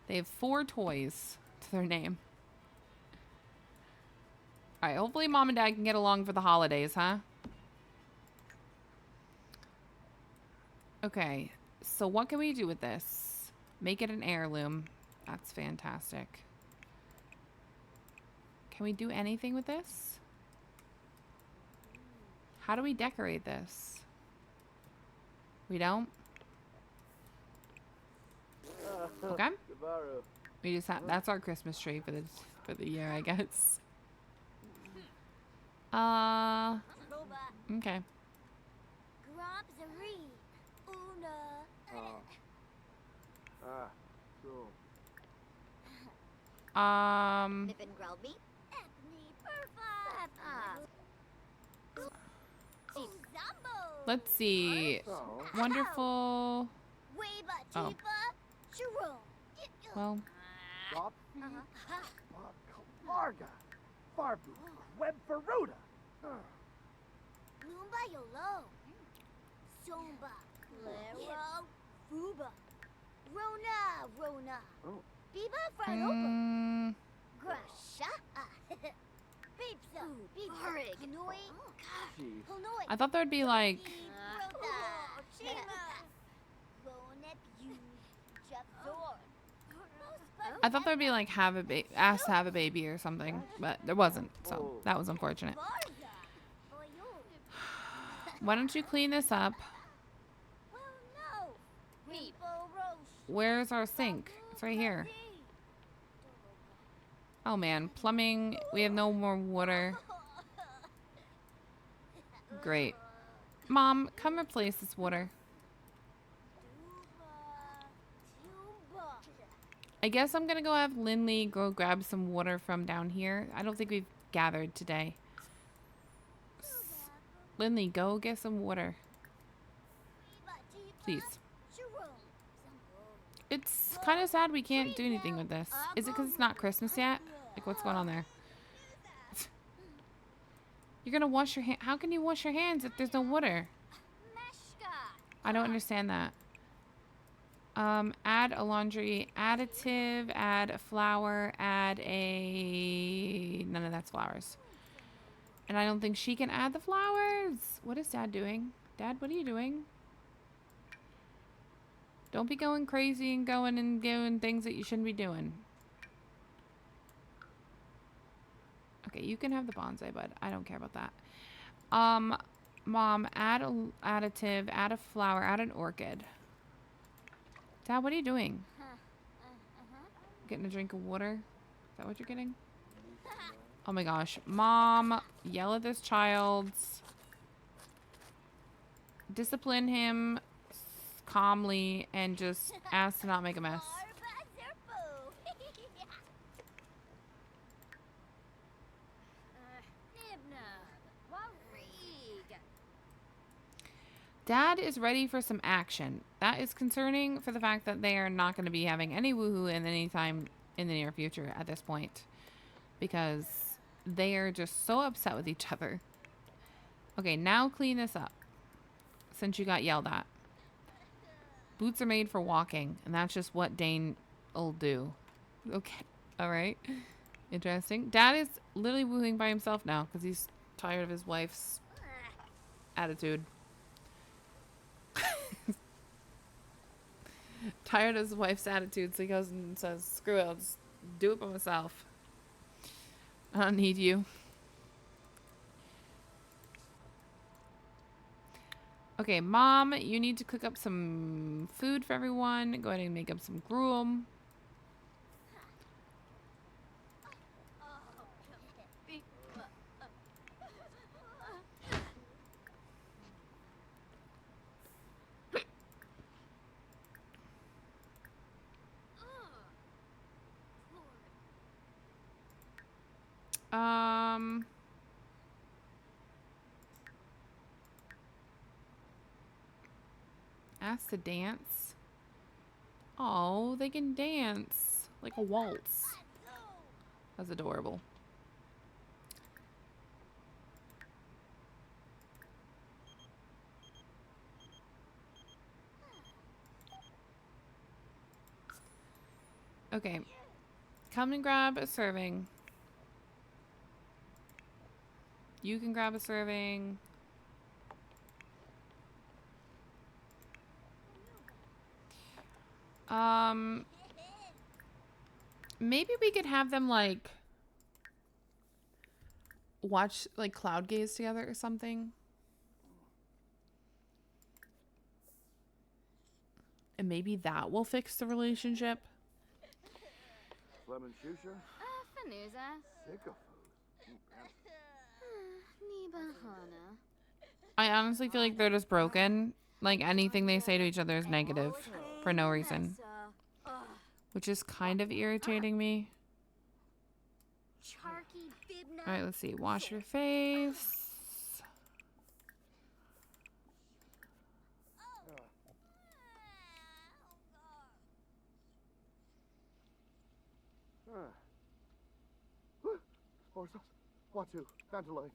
[SPEAKER 1] They have 4 toys to their name. Alright, hopefully Mom and Dad can get along for the holidays, huh? Okay, so what can we do with this? Make it an heirloom. That's fantastic. Can we do anything with this? How do we decorate this? We don't? Okay. We just have, that's our Christmas tree for the year, I guess.
[SPEAKER 3] Roba.
[SPEAKER 1] Okay.
[SPEAKER 3] Grobzery. Una.
[SPEAKER 2] So.
[SPEAKER 3] Nippin Grelby. Ethne Perfect. Zumbo.
[SPEAKER 1] Let's see.
[SPEAKER 2] So.
[SPEAKER 1] Wonderful.
[SPEAKER 3] Weba
[SPEAKER 1] Oh.
[SPEAKER 3] Tifa. Shiro.
[SPEAKER 1] Well,
[SPEAKER 2] Dopsy. Kalarga. Farbu. Web Faruda.
[SPEAKER 3] Loomba Yolo. Somba. Claro. Fuba. Rona.
[SPEAKER 2] Oh.
[SPEAKER 3] Biba Farlopa.
[SPEAKER 1] mm,
[SPEAKER 3] Grasha. Beepsa. Beepsa. Hanoi.
[SPEAKER 2] Jeez.
[SPEAKER 3] Hanoi.
[SPEAKER 1] I thought there would be like. I thought there'd be like ask to have a baby or something, but there wasn't. So that was unfortunate. Why don't you clean this up? Where's our sink? It's right here. Oh man, plumbing. We have no more water. Great. Mom, come replace this water. I guess I'm gonna go have Lindley go grab some water from down here. I don't think we've gathered today. Lindley, go get some water. Please. It's kind of sad we can't do anything with this. Is it because it's not Christmas yet? Like, what's going on there? You're gonna wash your hand. How can you wash your hands if there's no water? I don't understand that. Add a laundry additive, add a flour, add a... None of that's flowers. And I don't think she can add the flowers. What is Dad doing? Dad, what are you doing? Don't be going crazy and going and doing things that you shouldn't be doing. Okay, you can have the bonsai, bud. I don't care about that. Mom, add a additive, add a flower, add an orchid. Dad, what are you doing? Getting a drink of water? Is that what you're getting? Oh my gosh. Mom, yell at this child. Discipline him calmly and just ask to not make a mess. Dad is ready for some action. That is concerning for the fact that they are not going to be having any woohoo in any time in the near future at this point. Because they are just so upset with each other. Okay, now clean this up. Since you got yelled at. Boots are made for walking. And that's just what Dane will do. Okay. Alright. Interesting. Dad is literally woohooing by himself now. Because he's tired of his wife's attitude. Tired of his wife's attitude, so he goes and says, screw it, I'll just do it by myself. I don't need you. Okay, Mom, you need to cook up some food for everyone. Go ahead and make up some gruel. Ask to dance. Oh, they can dance like a waltz. That's adorable. Okay, come and grab a serving. You can grab a serving. Maybe we could have them like watch like cloud gaze together or something. And maybe that will fix the relationship.
[SPEAKER 2] Lemon shusha.
[SPEAKER 4] Fanuza.
[SPEAKER 2] Sycophus.
[SPEAKER 4] Bahana.
[SPEAKER 1] I honestly feel like they're just broken. Like anything they say to each other is negative for no reason, which is kind of irritating me.
[SPEAKER 3] Charky Bibna.
[SPEAKER 1] All right, let's see. Wash your face.
[SPEAKER 2] Sporsas. Watu. Dantaloi.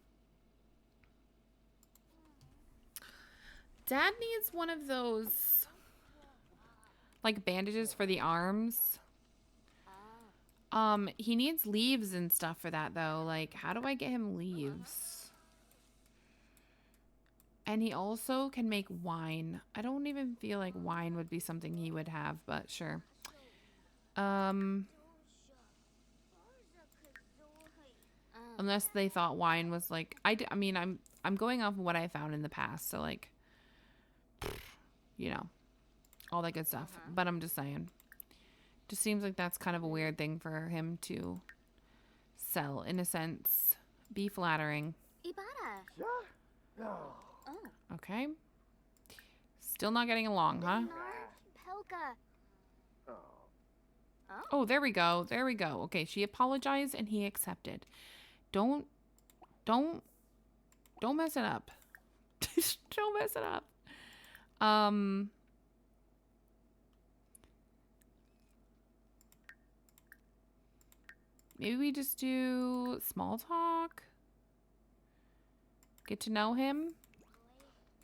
[SPEAKER 1] Dad needs one of those, like, bandages for the arms. He needs leaves and stuff for that, though. Like, how do I get him leaves? And he also can make wine. I don't even feel like wine would be something he would have, but sure. Unless they thought wine was like, I mean, I'm going off of what I found in the past, so like, you know, all that good stuff. But I'm just saying, just seems like that's kind of a weird thing for him to sell, in a sense. Be flattering.
[SPEAKER 4] Ibara.
[SPEAKER 2] Yeah. No.
[SPEAKER 1] Okay. Still not getting along, huh?
[SPEAKER 3] Pelka.
[SPEAKER 1] Oh, there we go. There we go. Okay, she apologized and he accepted. Don't mess it up. Don't mess it up. Maybe we just do small talk. Get to know him.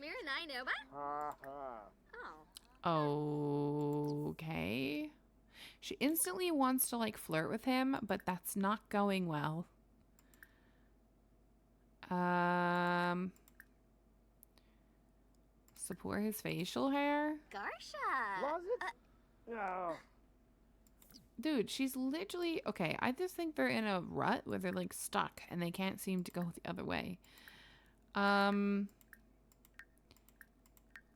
[SPEAKER 4] Miranai Nova?
[SPEAKER 2] Ha ha.
[SPEAKER 4] Oh.
[SPEAKER 1] Okay. She instantly wants to like flirt with him, but that's not going well. Support his facial hair.
[SPEAKER 4] Garsha.
[SPEAKER 2] Was it? No.
[SPEAKER 1] Dude, she's literally okay. I just think they're in a rut where they're like stuck and they can't seem to go the other way.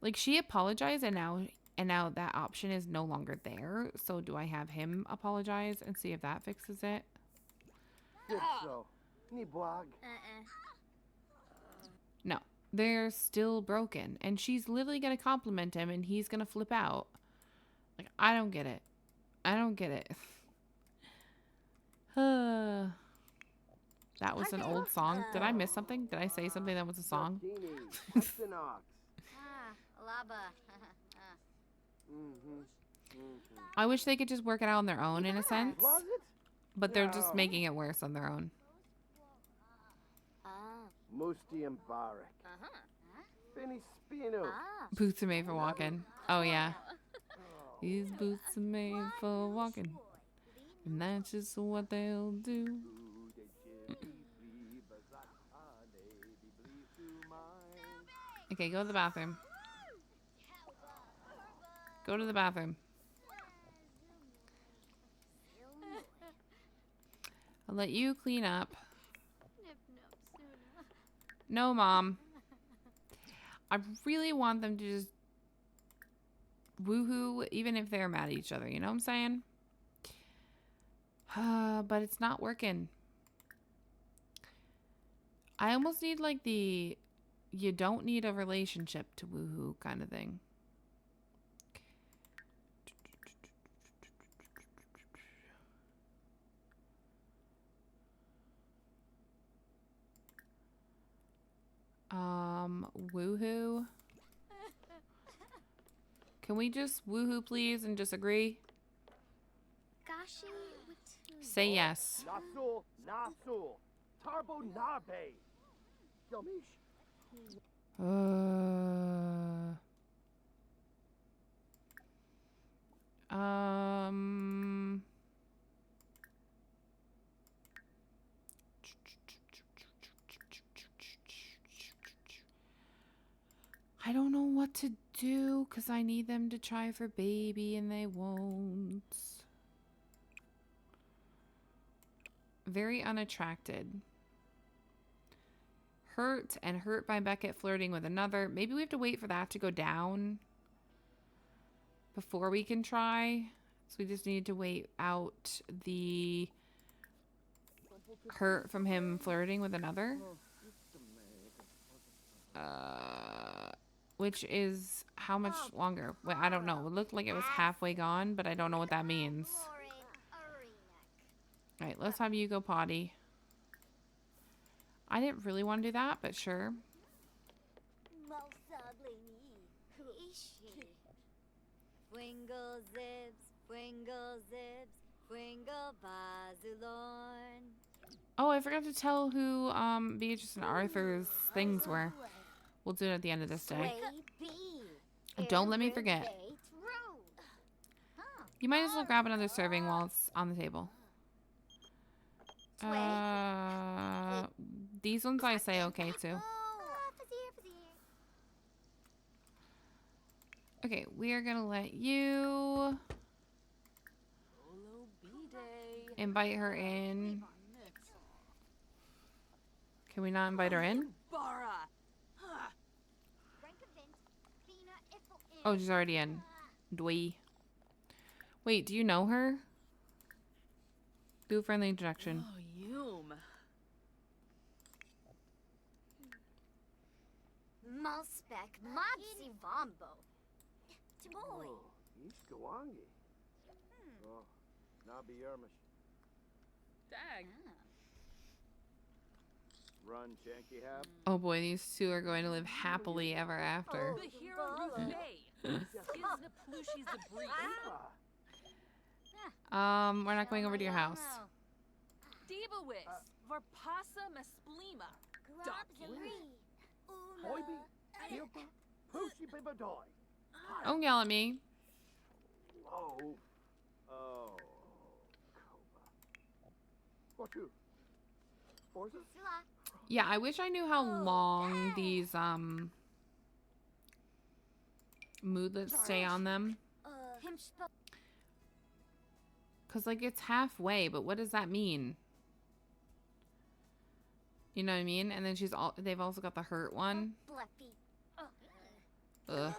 [SPEAKER 1] Like she apologized and now that option is no longer there. So do I have him apologize and see if that fixes it?
[SPEAKER 2] Did so. Ni blag.
[SPEAKER 1] No. They're still broken and she's literally going to compliment him and he's going to flip out. Like I don't get it. I don't get it. That was an old song. Did I miss something? Did I say something that was a song?
[SPEAKER 2] Equinox.
[SPEAKER 4] Laba.
[SPEAKER 1] I wish they could just work it out on their own in a sense.
[SPEAKER 2] Was it?
[SPEAKER 1] But they're just making it worse on their own.
[SPEAKER 2] Musti and Barak. Benny Spino.
[SPEAKER 1] Boots are made for walking. Oh, yeah. These boots are made for walking. And that's just what they'll do. Okay, go to the bathroom. Go to the bathroom. I'll let you clean up. No, Mom. I really want them to just woohoo, even if they're mad at each other. You know what I'm saying? But it's not working. I almost need like the you don't need a relationship to woohoo kind of thing. Woohoo. Can we just woohoo please and just agree?
[SPEAKER 4] Gashi.
[SPEAKER 1] Say yes.
[SPEAKER 2] Nasul, Nasul. Tarbo Nabe. Yomish.
[SPEAKER 1] I don't know what to do because I need them to try for baby and they won't. Very unattracted. Hurt and hurt by Beckett flirting with another. Maybe we have to wait for that to go down before we can try. So we just need to wait out the hurt from him flirting with another. Which is how much longer? Wait, I don't know. It looked like it was halfway gone, but I don't know what that means. All right, let's have you go potty. I didn't really want to do that, but sure.
[SPEAKER 4] Wingle zibs, wingle zibs, wingle bazulorn.
[SPEAKER 1] Oh, I forgot to tell who Beatrice and Arthur's things were. We'll do it at the end of this day. Don't let me forget. You might as well grab another serving while it's on the table. These ones I say okay to. Okay, we are gonna let you invite her in. Can we not invite her in? Oh, she's already in. Dwee. Wait, do you know her? Do a friendly introduction.
[SPEAKER 6] Oh, Yum.
[SPEAKER 4] Malspec, Mopsy Vombo. Timoy.
[SPEAKER 2] Oh, Ishkawangi. Oh, Nabi Yermish.
[SPEAKER 6] Dag.
[SPEAKER 2] Run, Chanky Hab.
[SPEAKER 1] Oh boy, these two are going to live happily ever after.
[SPEAKER 6] Bahira Rufay. Skizna Plushi's the breeze.
[SPEAKER 1] We're not going over to your house.
[SPEAKER 6] Debawis. Varpasa Mesplima.
[SPEAKER 2] Hoiby, Hilpa, Poochie Bibadoy.
[SPEAKER 1] Don't yell at me.
[SPEAKER 2] Oh. Oh. Koba. What you? Forza?
[SPEAKER 1] Yeah, I wish I knew how long these moodlets stay on them. Cause like it's halfway, but what does that mean? You know what I mean? And then they've also got the hurt one. Ugh.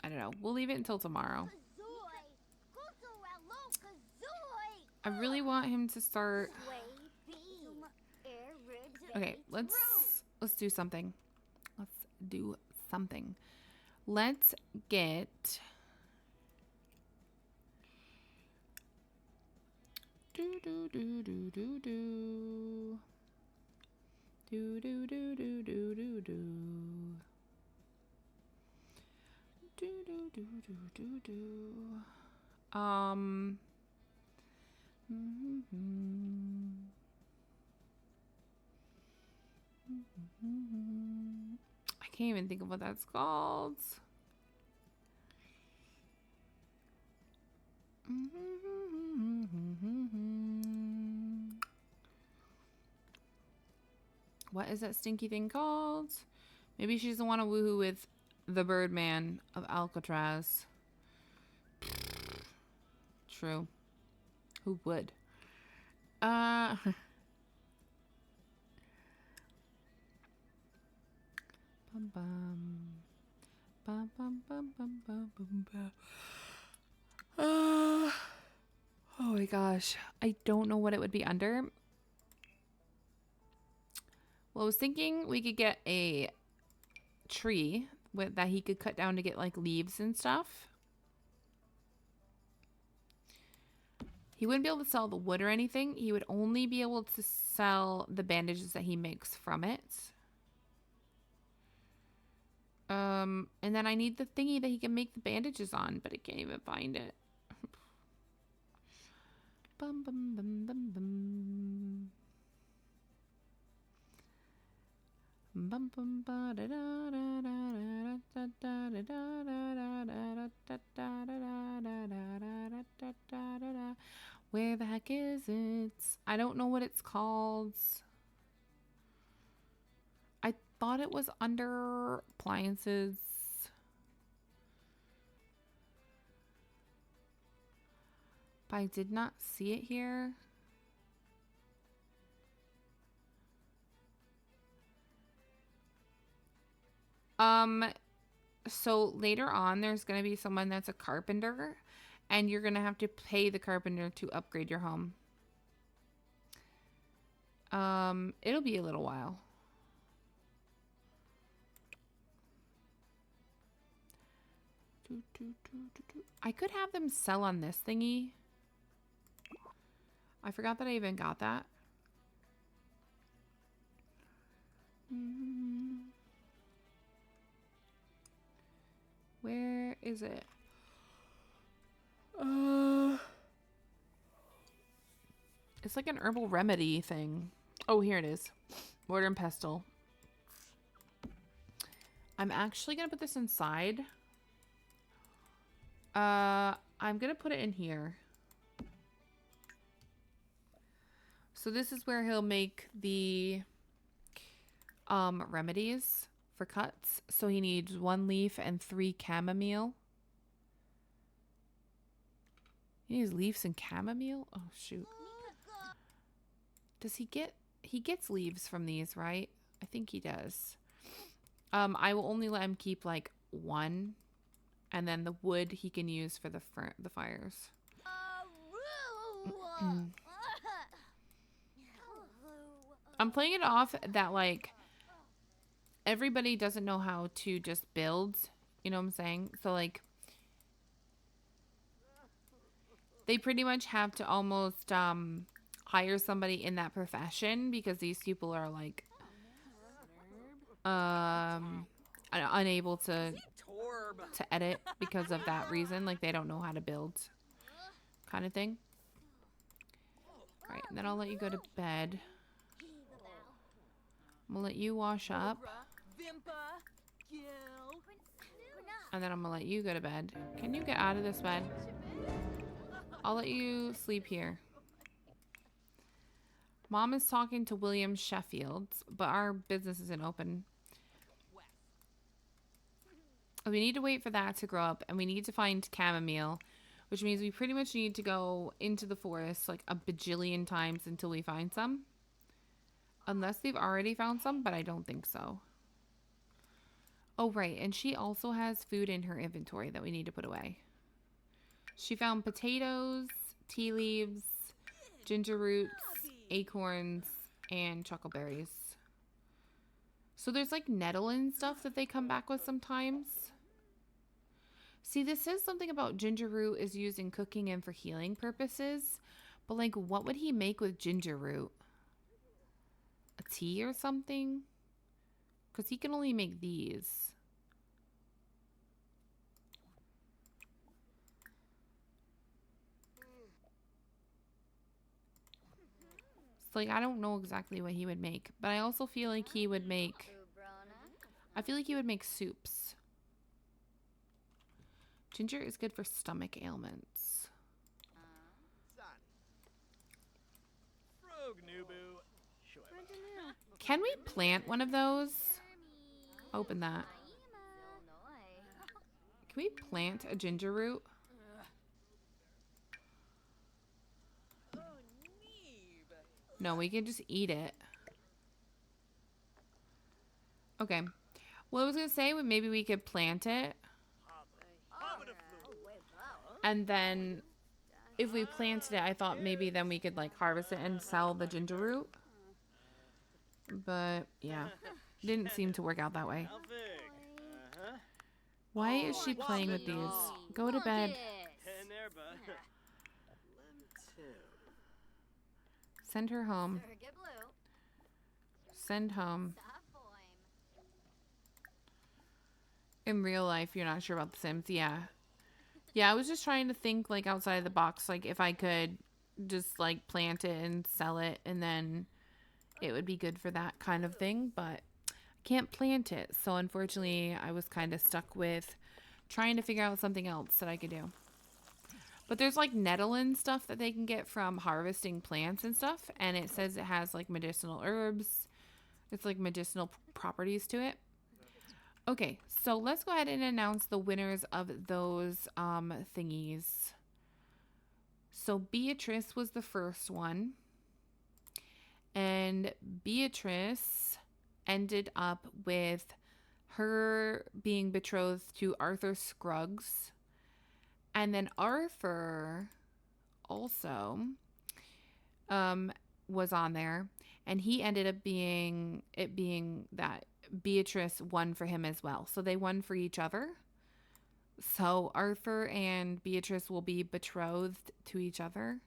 [SPEAKER 1] I don't know. We'll leave it until tomorrow. I really want him to start. Okay, let's do something. Let's do something. Let's get do do do do do do do do do do do do do do do do do do. I can't even think of what that's called. What is that stinky thing called? Maybe she doesn't want to woohoo with the Birdman of Alcatraz. True. Who would? Bum, bum. Bum, bum, bum, bum, bum, bum, bum. Oh my gosh. I don't know what it would be under. Well, I was thinking we could get a tree that he could cut down to get like leaves and stuff. He wouldn't be able to sell the wood or anything. He would only be able to sell the bandages that he makes from it. And then I need the thingy that he can make the bandages on, but I can't even find it. Bum, bum, bum, bum, bum. Bum, bum, ba, da, da, da, da, da, da, da, da, da. Where the heck is it? I don't know what it's called. I thought it was under appliances. But I did not see it here. So later on, there's going to be someone that's a carpenter, and you're going to have to pay the carpenter to upgrade your home. It'll be a little while. I could have them sell on this thingy. I forgot that I even got that. Where is it? It's like an herbal remedy thing. Oh, here it is. Mortar and pestle. I'm actually gonna put this inside. I'm gonna put it in here. So this is where he'll make the remedies for cuts. So he needs 1 leaf and 3 chamomile. He needs leaves and chamomile? Oh shoot. Does he gets leaves from these, right? I think he does. I will only let him keep like 1, and then the wood he can use for the fires. I'm playing it off that like everybody doesn't know how to just build, you know what I'm saying? So like they pretty much have to almost hire somebody in that profession, because these people are like unable to edit because of that reason. Like they don't know how to build, kind of thing. All right, and then I'll let you go to bed. I'm gonna let you wash up, and then I'm gonna let you go to bed. Can you get out of this bed? I'll let you sleep here. Mom is talking to William Sheffield, but our business isn't open. We need to wait for that to grow up, and we need to find chamomile, which means we pretty much need to go into the forest like a bajillion times until we find some. Unless they've already found some, but I don't think so. Oh, right, and she also has food in her inventory that we need to put away. She found potatoes, tea leaves, ginger roots, acorns, and chuckleberries. So there's like nettle and stuff that they come back with sometimes. See, this says something about ginger root is used in cooking and for healing purposes. But like, what would he make with ginger root? A tea or something? Because he can only make these. So like, I don't know exactly what he would make, but I also feel like he would make, I feel like he would make soups. Ginger is good for stomach ailments. Can we plant one of those? Open that. Can we plant a ginger root? No, we can just eat it. Okay. Well, I was going to say maybe we could plant it. And then if we planted it, I thought maybe then we could like harvest it and sell the ginger root. But yeah, didn't seem to work out that way. Why is she playing with these? Go to bed. Send her home. Send home. In real life, you're not sure about The Sims. Yeah. Yeah, I was just trying to think like outside the box, like if I could just like plant it and sell it, and then it would be good for that kind of thing, but I can't plant it. So unfortunately, I was kind of stuck with trying to figure out something else that I could do. But there's like nettle and stuff that they can get from harvesting plants and stuff, and it says it has like medicinal herbs. It's like medicinal properties to it. Okay, so let's go ahead and announce the winners of those thingies. So Beatrice was the first one. And Beatrice ended up with her being betrothed to Arthur Scruggs. And then Arthur also was on there, and he ended up being that Beatrice won for him as well. So they won for each other. So Arthur and Beatrice will be betrothed to each other.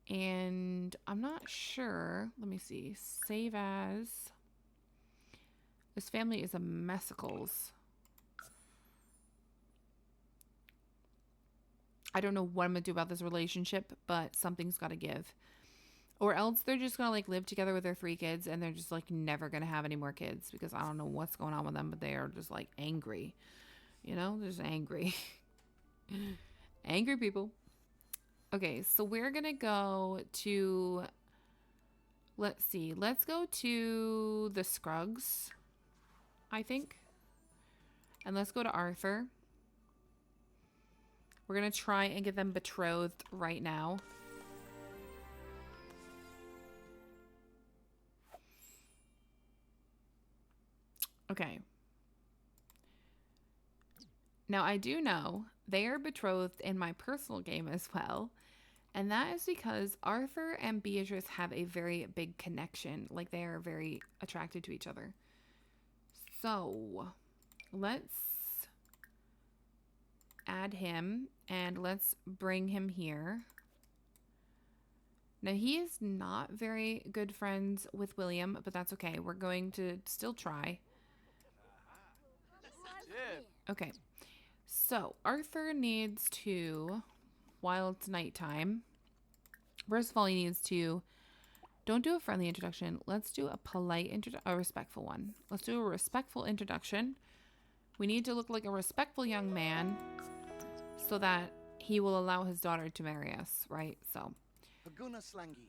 [SPEAKER 1] And I'm not sure. Let me see. Save as. This family is a messicles. I don't know what I'm going to do about this relationship, but something's got to give. Or else they're just going to like live together with their 3 kids and they're just like never going to have any more kids because I don't know what's going on with them, but they are just like angry. You know, they're just angry. Angry people. Okay, so we're going to go to, let's see, let's go to the Scruggs, I think. And let's go to Arthur. We're going to try and get them betrothed right now. Okay. Now, I do know they are betrothed in my personal game as well. And that is because Arthur and Beatrice have a very big connection. Like, they are very attracted to each other. So, let's add him and let's bring him here. Now, he is not very good friends with William, but that's okay. We're going to still try. Okay. So, Arthur needs to, while it's nighttime, first of all, he needs to, don't do a friendly introduction. Let's do a polite a respectful one. Let's do a respectful introduction. We need to look like a respectful young man so that he will allow his daughter to marry us, right? So,
[SPEAKER 5] Paguna Slangi.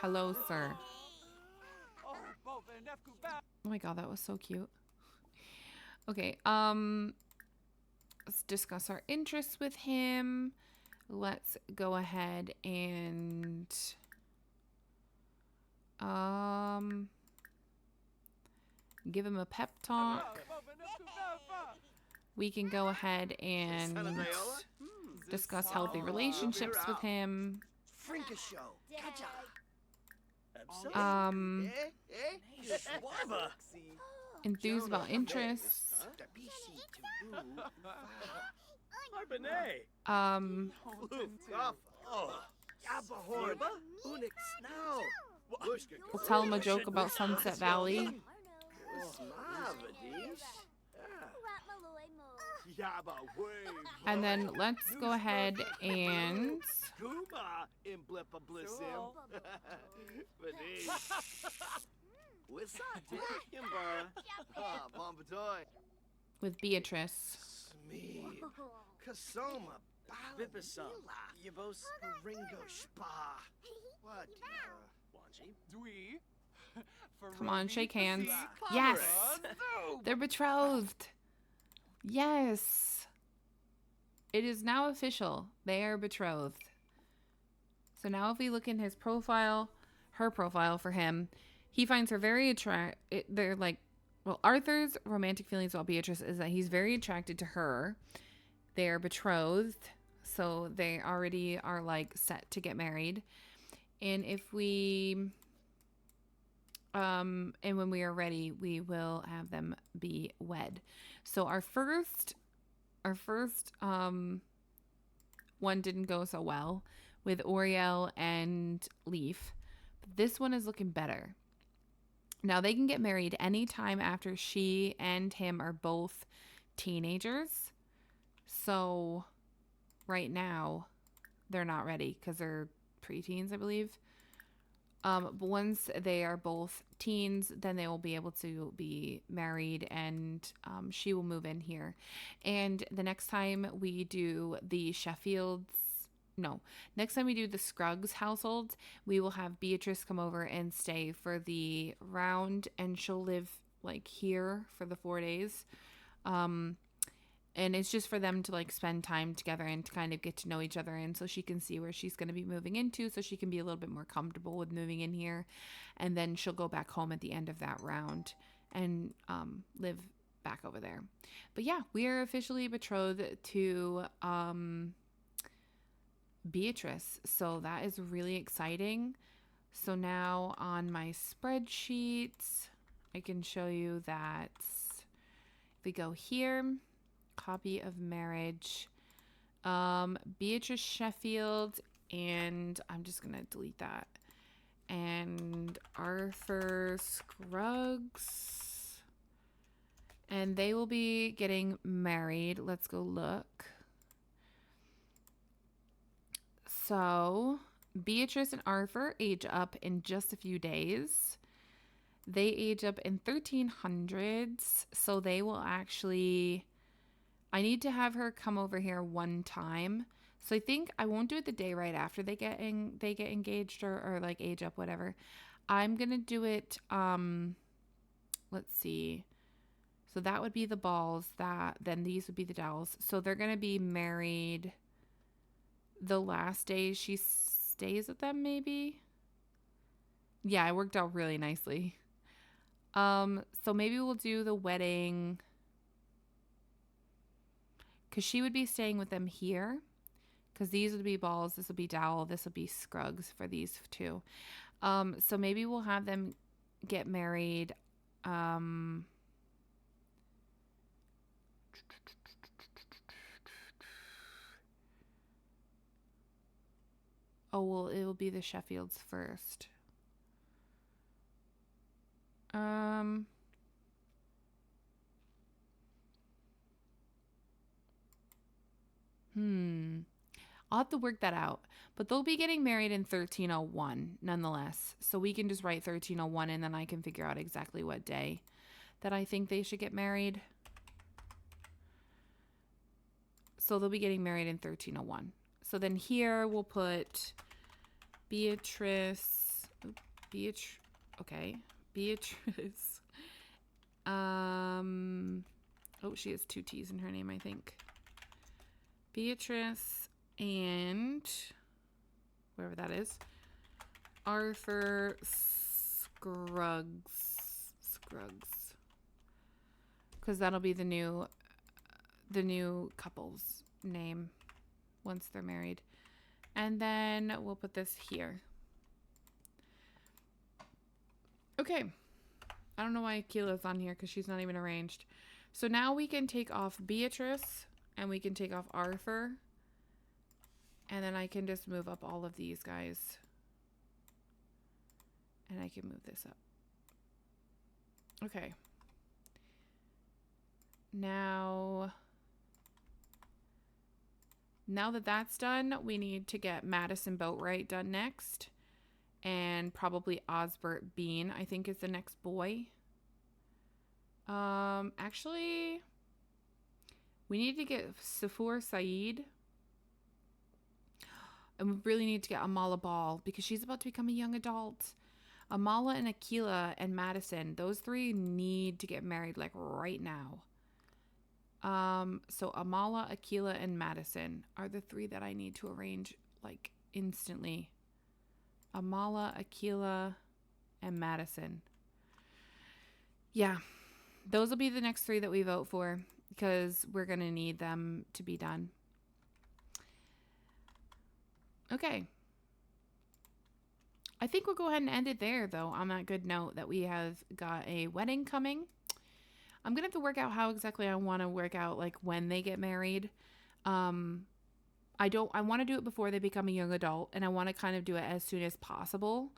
[SPEAKER 1] hello, sir. Oh my god, that was so cute. Okay, let's discuss our interests with him. Let's go ahead and give him a pep talk. We can go ahead and discuss healthy relationships with him. Enthuse about interests. We'll tell him a joke about Sunset Valley. And then let's go ahead and with Beatrice. Come on, shake hands. Yes! They're betrothed. Yes! It is now official. They are betrothed. So now if we look in his profile, her profile for him, he finds her very attractive. They're like, well, Arthur's romantic feelings about Beatrice is that he's very attracted to her. They are betrothed. So they already are like set to get married. And if we... and when we are ready, we will have them be wed. So our first one didn't go so well with Oriel and Leaf. But this one is looking better. Now they can get married anytime after she and him are both teenagers. So right now they're not ready because they're preteens, I believe. But once they are both teens, then they will be able to be married and she will move in here. And the next time we do the next time we do the Scruggs household, we will have Beatrice come over and stay for the round and she'll live like here for the 4 days. And it's just for them to like spend time together and to kind of get to know each other. And so she can see where she's going to be moving into. So she can be a little bit more comfortable with moving in here. And then she'll go back home at the end of that round and live back over there. But yeah, we are officially betrothed to Beatrice. So that is really exciting. So now on my spreadsheet, I can show you that if we go here, copy of marriage, Beatrice Sheffield, and I'm just going to delete that. And Arthur Scruggs. And they will be getting married. Let's go look. So Beatrice and Arthur age up in just a few days. They age up in 1300s. So they will actually, I need to have her come over here one time. So I think I won't do it the day right after they get engaged or like age up, whatever. I'm going to do it, let's see. So that would be the balls, then these would be the dowels. So they're going to be married the last day she stays with them, maybe. Yeah, it worked out really nicely. So maybe we'll do the wedding because she would be staying with them here. Because these would be balls, this would be dowel, this would be scruggs for these two. So maybe we'll have them get married. Oh, well, it will be the Sheffields first. I'll have to work that out. But they'll be getting married in 1301 nonetheless. So we can just write 1301 and then I can figure out exactly what day that I think they should get married. So they'll be getting married in 1301. So then here we'll put Beatrice. Okay. Beatrice. Oh, she has 2 T's in her name, I think. Beatrice and wherever that is, Arthur Scruggs, because that'll be the new couple's name once they're married. And then we'll put this here. Okay, I don't know why Akila's on here because she's not even arranged. So now we can take off Beatrice and we can take off Arthur. And then I can just move up all of these guys. And I can move this up. Okay. Now that that's done, we need to get Madison Boatwright done next. And probably Osbert Bean, I think, is the next boy. Actually, we need to get Safur Saeed. And we really need to get Amala Ball because she's about to become a young adult. Amala and Akila and Madison, those 3 need to get married like right now. So Amala, Akila, and Madison are the 3 that I need to arrange like instantly. Amala, Akila, and Madison. Yeah, those will be the next 3 that we vote for because we're going to need them to be done. Okay. I think we'll go ahead and end it there, though, on that good note that we have got a wedding coming. I'm going to have to work out how exactly I want to work out, like, when they get married. I want to do it before they become a young adult, and I want to kind of do it as soon as possible.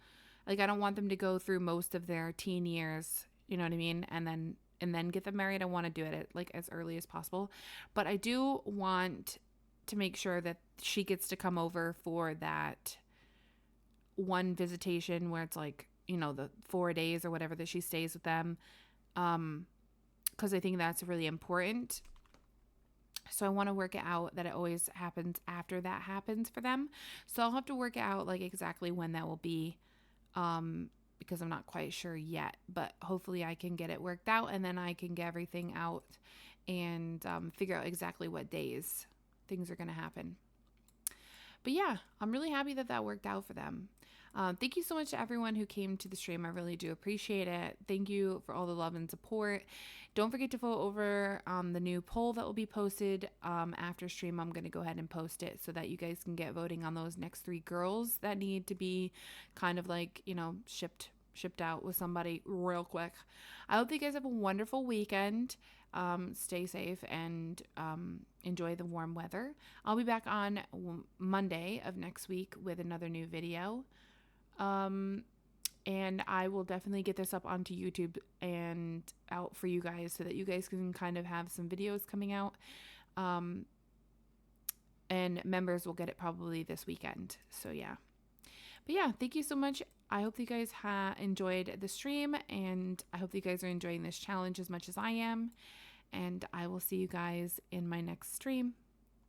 [SPEAKER 1] Like, I don't want them to go through most of their teen years, you know what I mean? And then get them married. I want to do it, like, as early as possible. But I do want to make sure that she gets to come over for that one visitation where it's like, you know, the 4 days or whatever that she stays with them. Because I think that's really important. So I want to work it out that it always happens after that happens for them. So I'll have to work it out like exactly when that will be, because I'm not quite sure yet. But hopefully I can get it worked out and then I can get everything out and figure out exactly what days things are going to happen. But yeah, I'm really happy that that worked out for them. Thank you so much to everyone who came to the stream. I really do appreciate it. Thank you for all the love and support. Don't forget to vote over the new poll that will be posted after stream. I'm going to go ahead and post it so that you guys can get voting on those next 3 girls that need to be kind of like, you know, shipped out with somebody real quick. I hope that you guys have a wonderful weekend. Stay safe and enjoy the warm weather. I'll be back on Monday of next week with another new video. And I will definitely get this up onto YouTube and out for you guys so that you guys can kind of have some videos coming out. And members will get it probably this weekend. So yeah. But yeah, thank you so much. I hope you guys enjoyed the stream, and I hope you guys are enjoying this challenge as much as I am. And I will see you guys in my next stream.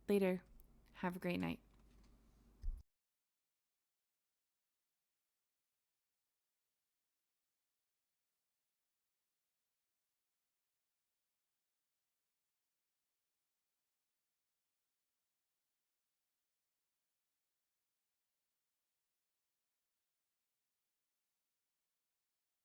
[SPEAKER 1] Later. Have a great night.